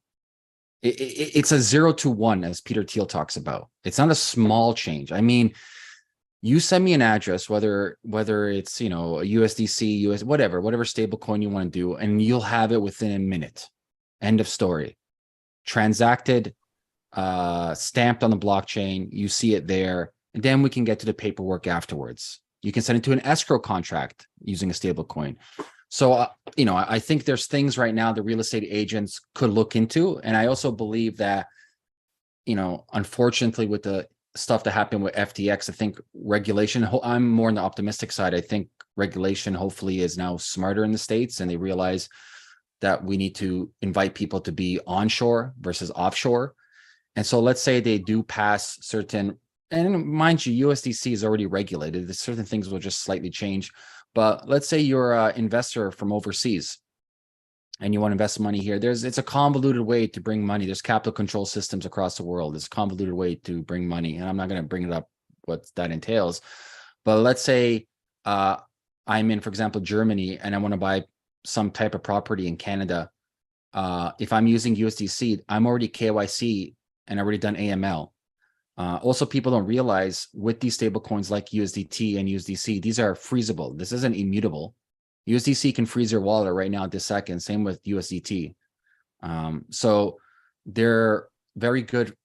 It's a 0 to 1, as Peter Thiel talks about. It's not a small change. I mean, you send me an address, whether it's a USDC, whatever stable coin you want to do, and you'll have it within a minute. End of story. Transacted, stamped on the blockchain. You see it there, and then we can get to the paperwork afterwards. You can send it to an escrow contract using a stable coin. So I think there's things right now the real estate agents could look into, and I also believe that unfortunately with the stuff that happened with FTX, I think regulation, I'm more on the optimistic side. I think regulation hopefully is now smarter in the States, and they realize that we need to invite people to be onshore versus offshore. And so let's say they do pass certain, and mind you, USDC is already regulated. Certain things will just slightly change. But let's say you're an investor from overseas and you want to invest money here. It's a convoluted way to bring money. There's capital control systems across the world. It's a convoluted way to bring money. And I'm not going to bring it up what that entails. But let's say I'm in, for example, Germany, and I want to buy some type of property in Canada. If I'm using USDC, I'm already KYC and already done AML. Also, people don't realize with these stable coins like USDT and USDC, these are freezable. This isn't immutable. USDC can freeze your wallet right now at this second. Same with USDT. So they're very good.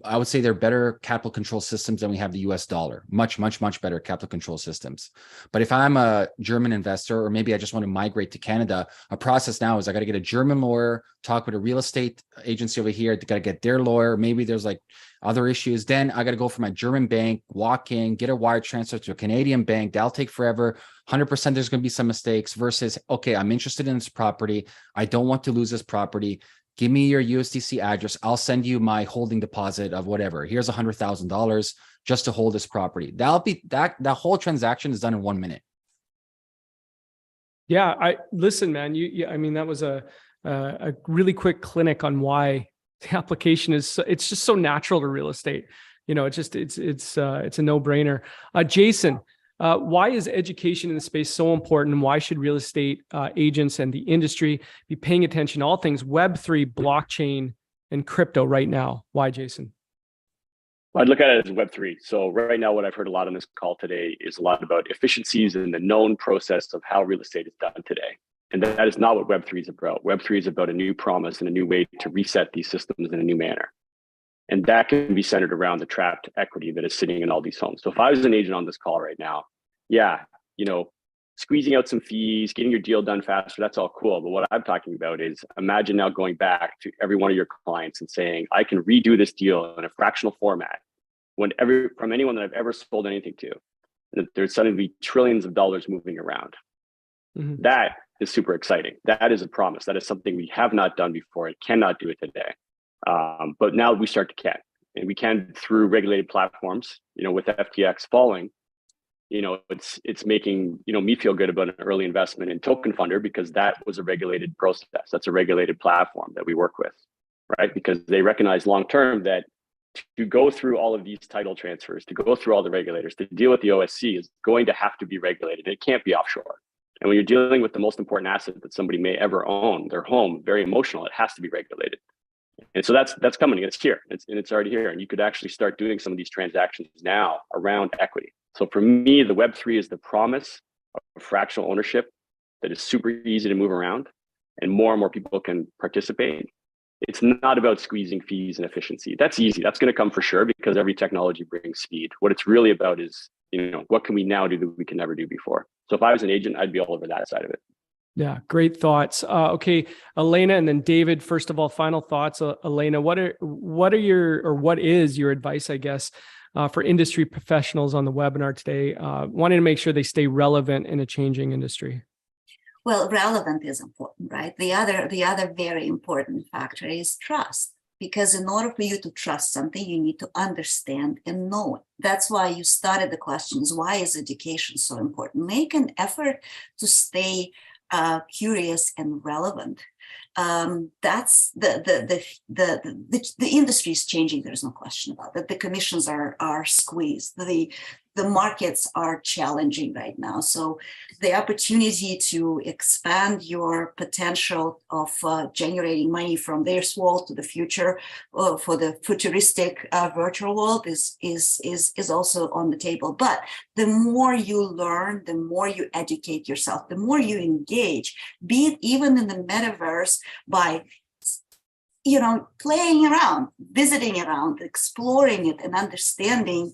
I would say they're better capital control systems than we have the US dollar. Much, much, much better capital control systems. But if I'm a German investor, or maybe I just want to migrate to Canada, a process now is I got to get a German lawyer, talk with a real estate agency over here, got to get their lawyer. Maybe there's like other issues. Then I got to go for my German bank, walk in, get a wire transfer to a Canadian bank. That'll take forever. 100% there's going to be some mistakes versus, okay, I'm interested in this property. I don't want to lose this property. Give me your USDC address. I'll send you my holding deposit of whatever. Here's $100,000 just to hold this property. That'll be that whole transaction is done in 1 minute. Yeah, I listen, man. I mean, that was a really quick clinic on why the application is. It's just so natural to real estate. You know, it's a no-brainer. Jason, why is education in the space so important, and why should real estate agents and the industry be paying attention to all things Web3, blockchain, and crypto right now? Why, Jason? I'd look at it as Web3. So right now, what I've heard a lot on this call today is a lot about efficiencies and the known process of how real estate is done today. And that is not what Web3 is about. Web3 is about a new promise and a new way to reset these systems in a new manner. And that can be centered around the trapped equity that is sitting in all these homes. So if I was an agent on this call right now, yeah, you know, squeezing out some fees, getting your deal done faster, that's all cool. But what I'm talking about is imagine now going back to every one of your clients and saying, I can redo this deal in a fractional format from anyone that I've ever sold anything to. And there's suddenly trillions of dollars moving around. Mm-hmm. That is super exciting. That is a promise. That is something we have not done before. It cannot do it today. But now we start to can. And we can through regulated platforms, you know, with FTX falling, you know, it's making, you know, me feel good about an early investment in Token Funder because that was a regulated process. That's a regulated platform that we work with, right? Because they recognize long-term that to go through all of these title transfers, to go through all the regulators, to deal with the OSC is going to have to be regulated. It can't be offshore. And when you're dealing with the most important asset that somebody may ever own, their home, very emotional, it has to be regulated. And so that's coming. It's here. It's already here. And you could actually start doing some of these transactions now around equity. So for me, the Web3 is the promise of fractional ownership that is super easy to move around and more people can participate. It's not about squeezing fees and efficiency. That's easy. That's going to come for sure because every technology brings speed. What it's really about is, you know, what can we now do that we can never do before? So if I was an agent, I'd be all over that side of it. Yeah, great thoughts. Okay, Elena and then David. First of all, final thoughts. Elena, what is your advice, I guess, for industry professionals on the webinar today, wanting to make sure they stay relevant in a changing industry? Well, relevant is important, right? The other very important factor is trust. Because in order for you to trust something, you need to understand and know it. That's why you started the questions. Why is education so important? Make an effort to stay curious and relevant. That's the industry is changing. There's no question about that. The commissions are squeezed. The markets are challenging right now. So the opportunity to expand your potential of generating money from this world to the future for the futuristic virtual world is also on the table. But the more you learn, the more you educate yourself, the more you engage, be it even in the metaverse by playing around, visiting around, exploring it and understanding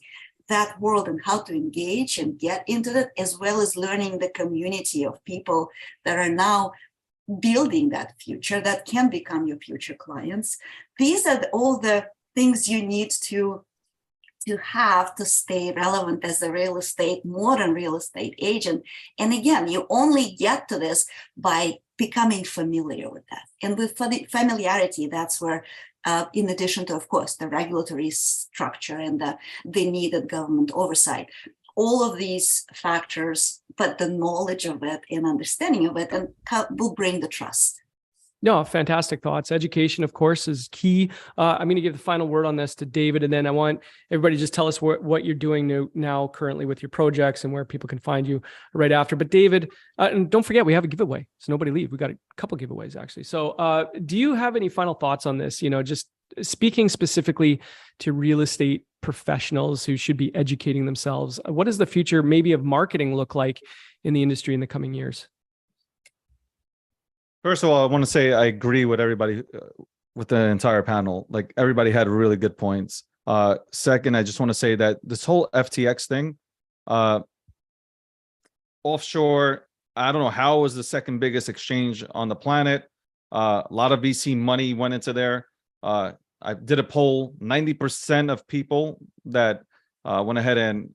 that world and how to engage and get into it, as well as learning the community of people that are now building that future that can become your future clients. These are all the things you need to have to stay relevant as a modern real estate agent. And again, you only get to this by becoming familiar with that. And with familiarity, that's where in addition to, of course, the regulatory structure and the needed government oversight, all of these factors, but the knowledge of it and understanding of it will bring the trust. No, fantastic thoughts. Education, of course, is key. I'm going to give the final word on this to David, and then I want everybody to just tell us what you're doing now currently with your projects and where people can find you right after. But David, and don't forget, we have a giveaway, so nobody leave. We got a couple giveaways actually. So do you have any final thoughts on this? Just speaking specifically to real estate professionals who should be educating themselves, what does the future maybe of marketing look like in the industry in the coming years? First of all, I want to say I agree with everybody, with the entire panel. Like, everybody had really good points. Second, I just want to say that this whole FTX thing, offshore, I don't know how it was the second biggest exchange on the planet. A lot of VC money went into there. I did a poll, 90% of people that went ahead and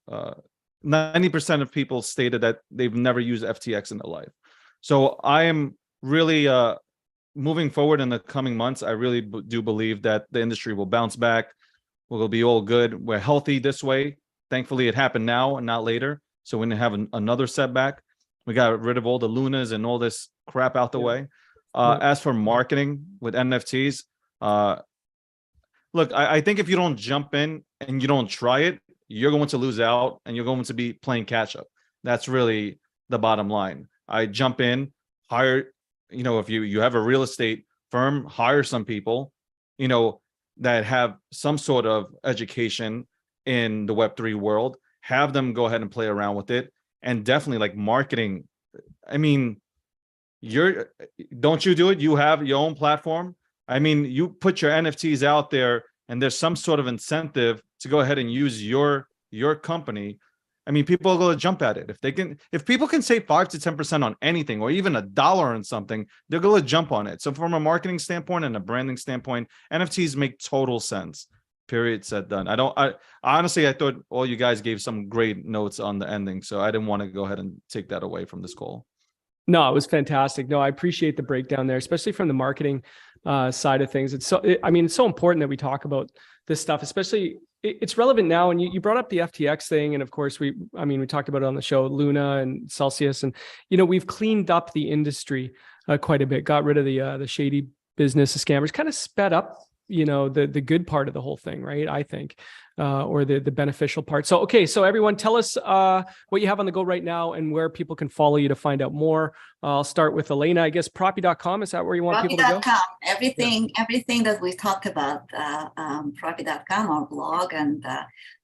90% of people stated that they've never used FTX in their life. So I am really moving forward in the coming months. I really do believe that the industry will bounce back. We'll be all good. We're healthy this way. Thankfully, it happened now and not later, so we didn't have another setback. We got rid of all the Lunas and all this crap out the way. As for marketing with NFTs, look, I think if you don't jump in and you don't try it, you're going to lose out and you're going to be playing catch up. That's really the bottom line. I jump in, hire, if you have a real estate firm, hire some people, that have some sort of education in the Web3 world, have them go ahead and play around with it. And definitely like marketing. I mean, don't you do it? You have your own platform. I mean, you put your NFTs out there and there's some sort of incentive to go ahead and use your company. I mean, people are going to jump at it. If people can save 5 to 10% on anything, or even $1 on something, they're going to jump on it. So from a marketing standpoint and a branding standpoint, NFTs make total sense. Period, said, done. I honestly, I thought all you guys gave some great notes on the ending. So I didn't want to go ahead and take that away from this call. No, it was fantastic. No, I appreciate the breakdown there, especially from the marketing side of things. It's so important that we talk about this stuff, especially it's relevant now. And you brought up the FTX thing. And of course we talked about it on the show, Luna and Celsius, and, we've cleaned up the industry quite a bit, got rid of the shady business, the scammers, kind of sped up, the good part of the whole thing, right? I think, or the beneficial part. So, okay. So everyone tell us what you have on the go right now and where people can follow you to find out more. I'll start with Elena, I guess, Proppy.com. Is that where you want people to go? Everything that we talked about, Proppy.com, our blog, and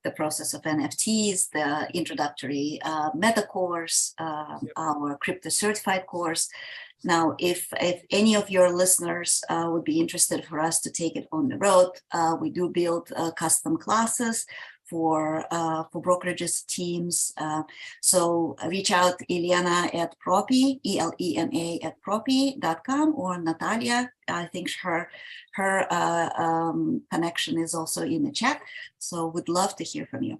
the process of NFTs, the introductory meta course, our crypto certified course. Now, if any of your listeners would be interested for us to take it on the road, we do build custom classes for brokerages teams. So reach out Elena at Proppy, ELENA at Proppy.com, or Natalia. I think her connection is also in the chat. So we'd love to hear from you.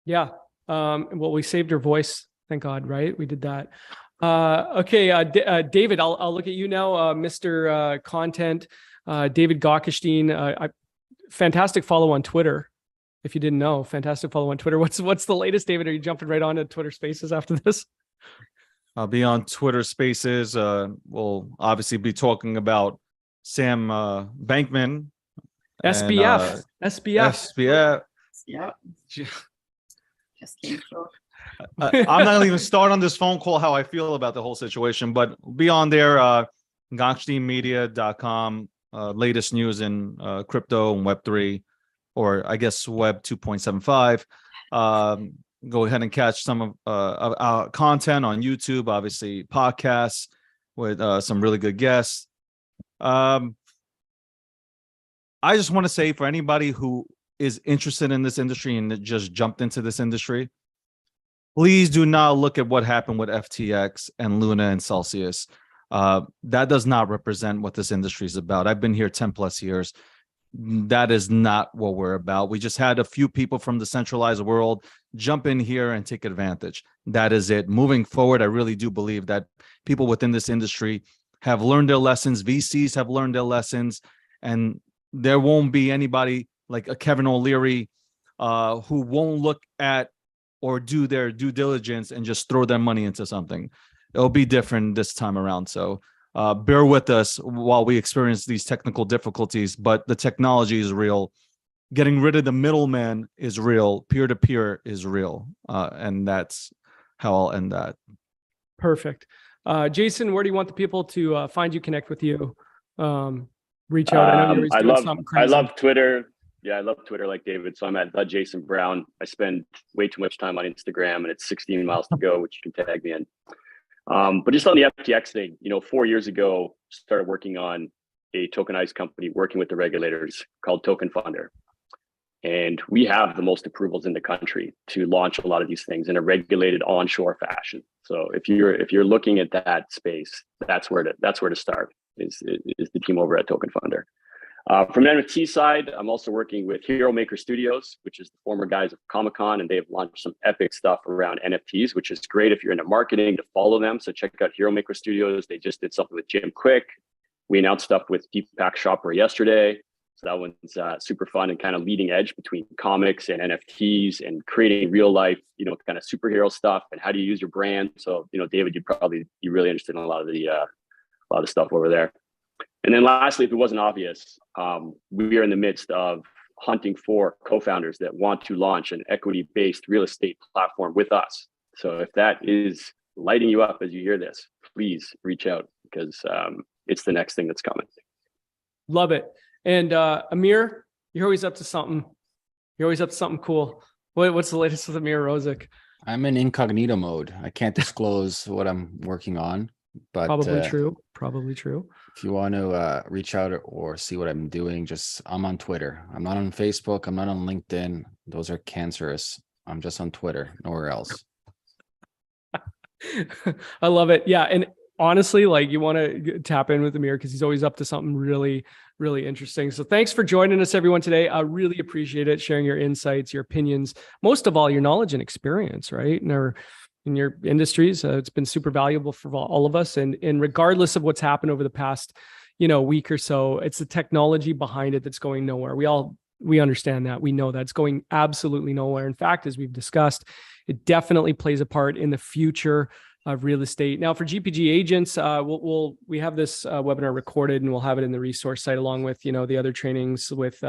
Yeah. Well, we saved her voice. Thank God, right? We did that. Okay, David, I'll look at you now, Mr. Content, David Gockestein. Fantastic follow on Twitter. If you didn't know, fantastic follow on Twitter. What's the latest, David? Are you jumping right on to Twitter Spaces after this? I'll be on Twitter Spaces. We'll obviously be talking about Sam Bankman. SBF. SBF. Yeah. Just came through. I'm not even start on this phone call how I feel about the whole situation, but be on there, gocksteinmedia.com, latest news in crypto and Web3, or I guess Web 2.75. Go ahead and catch some of our content on YouTube, obviously podcasts with some really good guests. I just want to say, for anybody who is interested in this industry and just jumped into this industry, please do not look at what happened with FTX and Luna and Celsius. That does not represent what this industry is about. I've been here 10 plus years. That is not what we're about. We just had a few people from the centralized world jump in here and take advantage. That is it. Moving forward, I really do believe that people within this industry have learned their lessons. VCs have learned their lessons, and there won't be anybody like a Kevin O'Leary who won't look at or do their due diligence and just throw their money into something. It'll be different this time around. So bear with us while we experience these technical difficulties, but the technology is real. Getting rid of the middleman is real. Peer-to-peer is real. And that's how I'll end that. Perfect. Jason, where do you want the people to find you, connect with you, reach out? I know you're always doing something crazy. I love Twitter. Yeah, I love Twitter like David. So I'm at Jason Brown. I spend way too much time on Instagram, and it's 16 miles to go, which you can tag me in. But just on the FTX thing, 4 years ago, started working on a tokenized company, working with the regulators called Token Funder. And we have the most approvals in the country to launch a lot of these things in a regulated onshore fashion. So if you're looking at that space, that's where to start is the team over at Token Funder. From the NFT side, I'm also working with Hero Maker Studios, which is the former guys of Comic-Con, and they've launched some epic stuff around NFTs, which is great if you're into marketing to follow them. So check out Hero Maker Studios. They just did something with Jim Quick. We announced stuff with Deepak Chopra yesterday. So that one's super fun and kind of leading edge between comics and NFTs and creating real life, kind of superhero stuff and how do you use your brand. So, David, you'd probably be really interested in a lot of the stuff over there. And then lastly, if it wasn't obvious, we are in the midst of hunting for co-founders that want to launch an equity-based real estate platform with us. So if that is lighting you up as you hear this, please reach out because it's the next thing that's coming. Love it. And Amir, you're always up to something. You're always up to something cool. What's the latest with Amir Rozek? I'm in incognito mode. I can't disclose what I'm working on, but Probably true. If you want to reach out or see what I'm doing, I'm on Twitter. I'm not on Facebook. I'm not on LinkedIn. Those are cancerous. I'm just on Twitter, nowhere else. I love it. Yeah. And honestly, you want to tap in with Amir because he's always up to something really, really interesting. So thanks for joining us, everyone, today. I really appreciate it. Sharing your insights, your opinions, most of all, your knowledge and experience, right? In your industries. It's been super valuable for all of us. And regardless of what's happened over the past, week or so, it's the technology behind it that's going nowhere. We understand that. We know that it's going absolutely nowhere. In fact, as we've discussed, it definitely plays a part in the future of real estate. Now for GPG agents, we have this webinar recorded and we'll have it in the resource site along with, the other trainings with,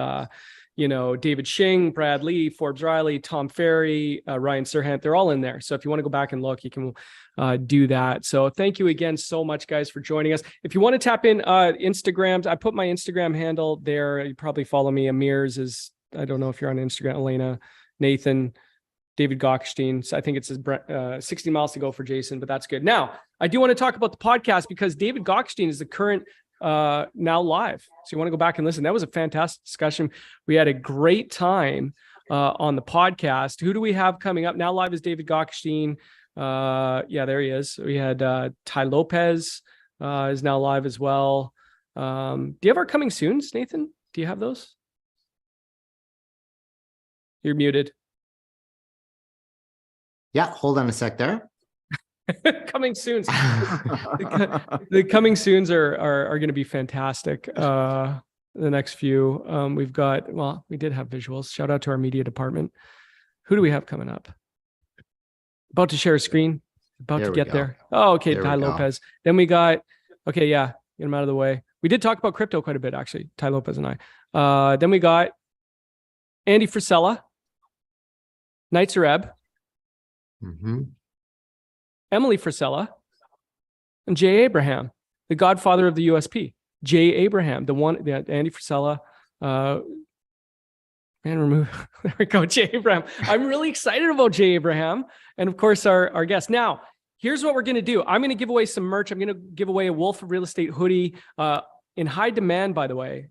David Shing, Brad Lee, Forbes Riley, Tom Ferry, Ryan Serhant, they're all in there. So if you want to go back and look, you can do that. So thank you again so much, guys, for joining us. If you want to tap in Instagrams, I put my Instagram handle there. You probably follow me. Amir's is, I don't know if you're on Instagram, Elena, Nathan, David Gockstein. So I think it's 60 miles to go for Jason, but that's good. Now, I do want to talk about the podcast because David Gockstein is the current now live. So you want to go back and listen. That was a fantastic discussion. We had a great time on the podcast. Who do we have coming up? Now live is David Gockstein. Yeah, there he is. We had Ty Lopez is now live as well. Do you have our coming soons, Nathan? Do you have those? You're muted. Yeah, hold on a sec there. Coming soon. The coming soons are going to be fantastic. The next few, we've got, we did have visuals. Shout out to our media department. Who do we have coming up? About to share a screen. About to get there. Oh, okay. Ty Lopez. Then we got, okay. Yeah. Get him out of the way. We did talk about crypto quite a bit, actually. Ty Lopez and I. Then we got Andy Frisella, Knights Areb, Emily Frisella, and Jay Abraham, the godfather of the USP. Jay Abraham, Andy Frisella, there we go, Jay Abraham. I'm really excited about Jay Abraham. And of course, our guest. Now, here's what we're going to do. I'm going to give away some merch. I'm going to give away a Wolf of Real Estate hoodie in high demand, by the way,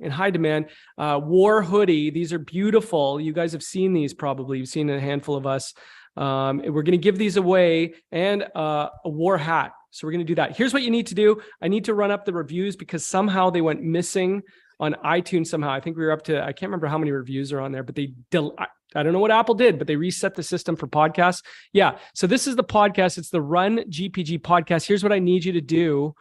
war hoodie. These are beautiful. You guys have seen these probably. You've seen a handful of us. We're going to give these away and a war hat. So we're going to do that. Here's what you need to do. I need to run up the reviews because somehow they went missing on iTunes somehow. I think we were up to, I can't remember how many reviews are on there, but I don't know what Apple did, but they reset the system for podcasts. Yeah. So this is the podcast. It's the Run GPG podcast. Here's what I need you to do.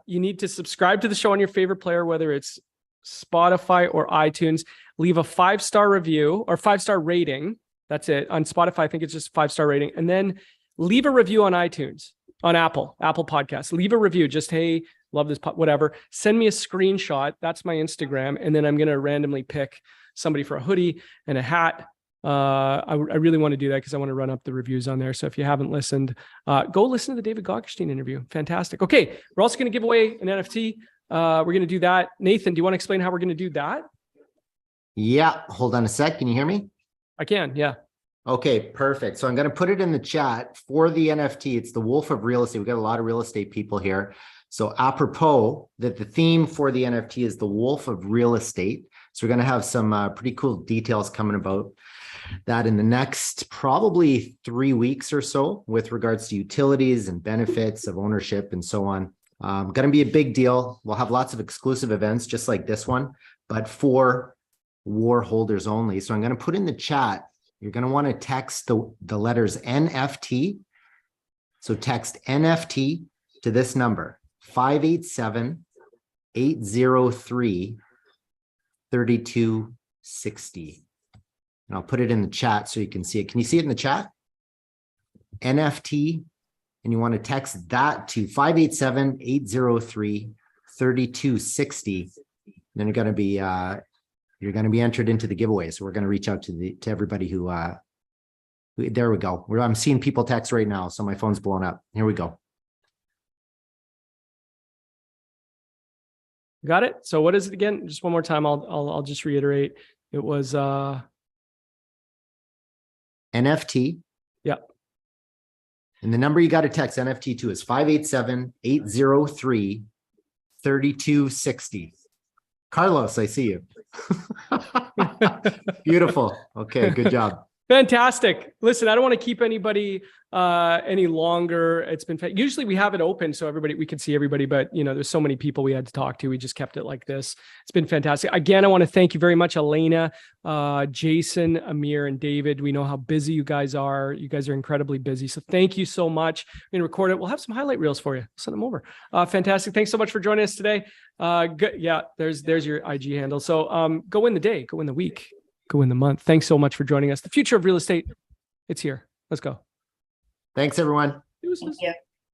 You need to subscribe to the show on your favorite player, whether it's Spotify or iTunes. Leave a 5-star review or 5-star rating. That's it. On Spotify, I think it's just 5-star rating. And then leave a review on iTunes, on Apple Podcasts. Leave a review. Just, hey, love this, whatever. Send me a screenshot. That's my Instagram. And then I'm going to randomly pick somebody for a hoodie and a hat. I really want to do that because I want to run up the reviews on there. So if you haven't listened, go listen to the David Gockstein interview. Fantastic. Okay. We're also going to give away an NFT. We're going to do that. Nathan, do you want to explain how we're going to do that? Yeah. Hold on a sec. Can you hear me? I can. Yeah. Okay, perfect. So I'm going to put it in the chat for the NFT. It's the Wolf of Real Estate. We've got a lot of real estate people here. So apropos that the theme for the NFT is the Wolf of Real Estate. So we're going to have some pretty cool details coming about that in the next probably 3 weeks or so with regards to utilities and benefits of ownership and so on. Going to be a big deal. We'll have lots of exclusive events just like this one, but for war holders only. So I'm going to put in the chat. You're going to want to text the letters NFT. So text NFT to this number, 587 803 3260. And I'll put it in the chat so you can see it. Can you see it in the chat? NFT, and you want to text that to 587-803-3260. Then you're going to be entered into the giveaway. So we're going to reach out to everybody who there we go. I'm seeing people text right now, so my phone's blowing up. Here we go. Got it. So what is it again? Just one more time. I'll just reiterate. It was NFT. Yeah. And the number you got to text NFT to is 587-803-3260. Carlos, I see you. Beautiful. Okay, good job. Fantastic. Listen, I don't want to keep anybody any longer. It's been usually we have it open so we can see everybody, but there's so many people we had to talk to. We just kept it like this. It's been fantastic. Again, I want to thank you very much, Elena, Jason, Amir, and David. We know how busy you guys are. You guys are incredibly busy. So thank you so much. We're going to record it. We'll have some highlight reels for you. Send them over. Fantastic. Thanks so much for joining us today. Good. Yeah, there's your IG handle. So go win the day, go win the week, go win the month. Thanks so much for joining us. The future of real estate, it's here. Let's go. Thanks, everyone. Thank you.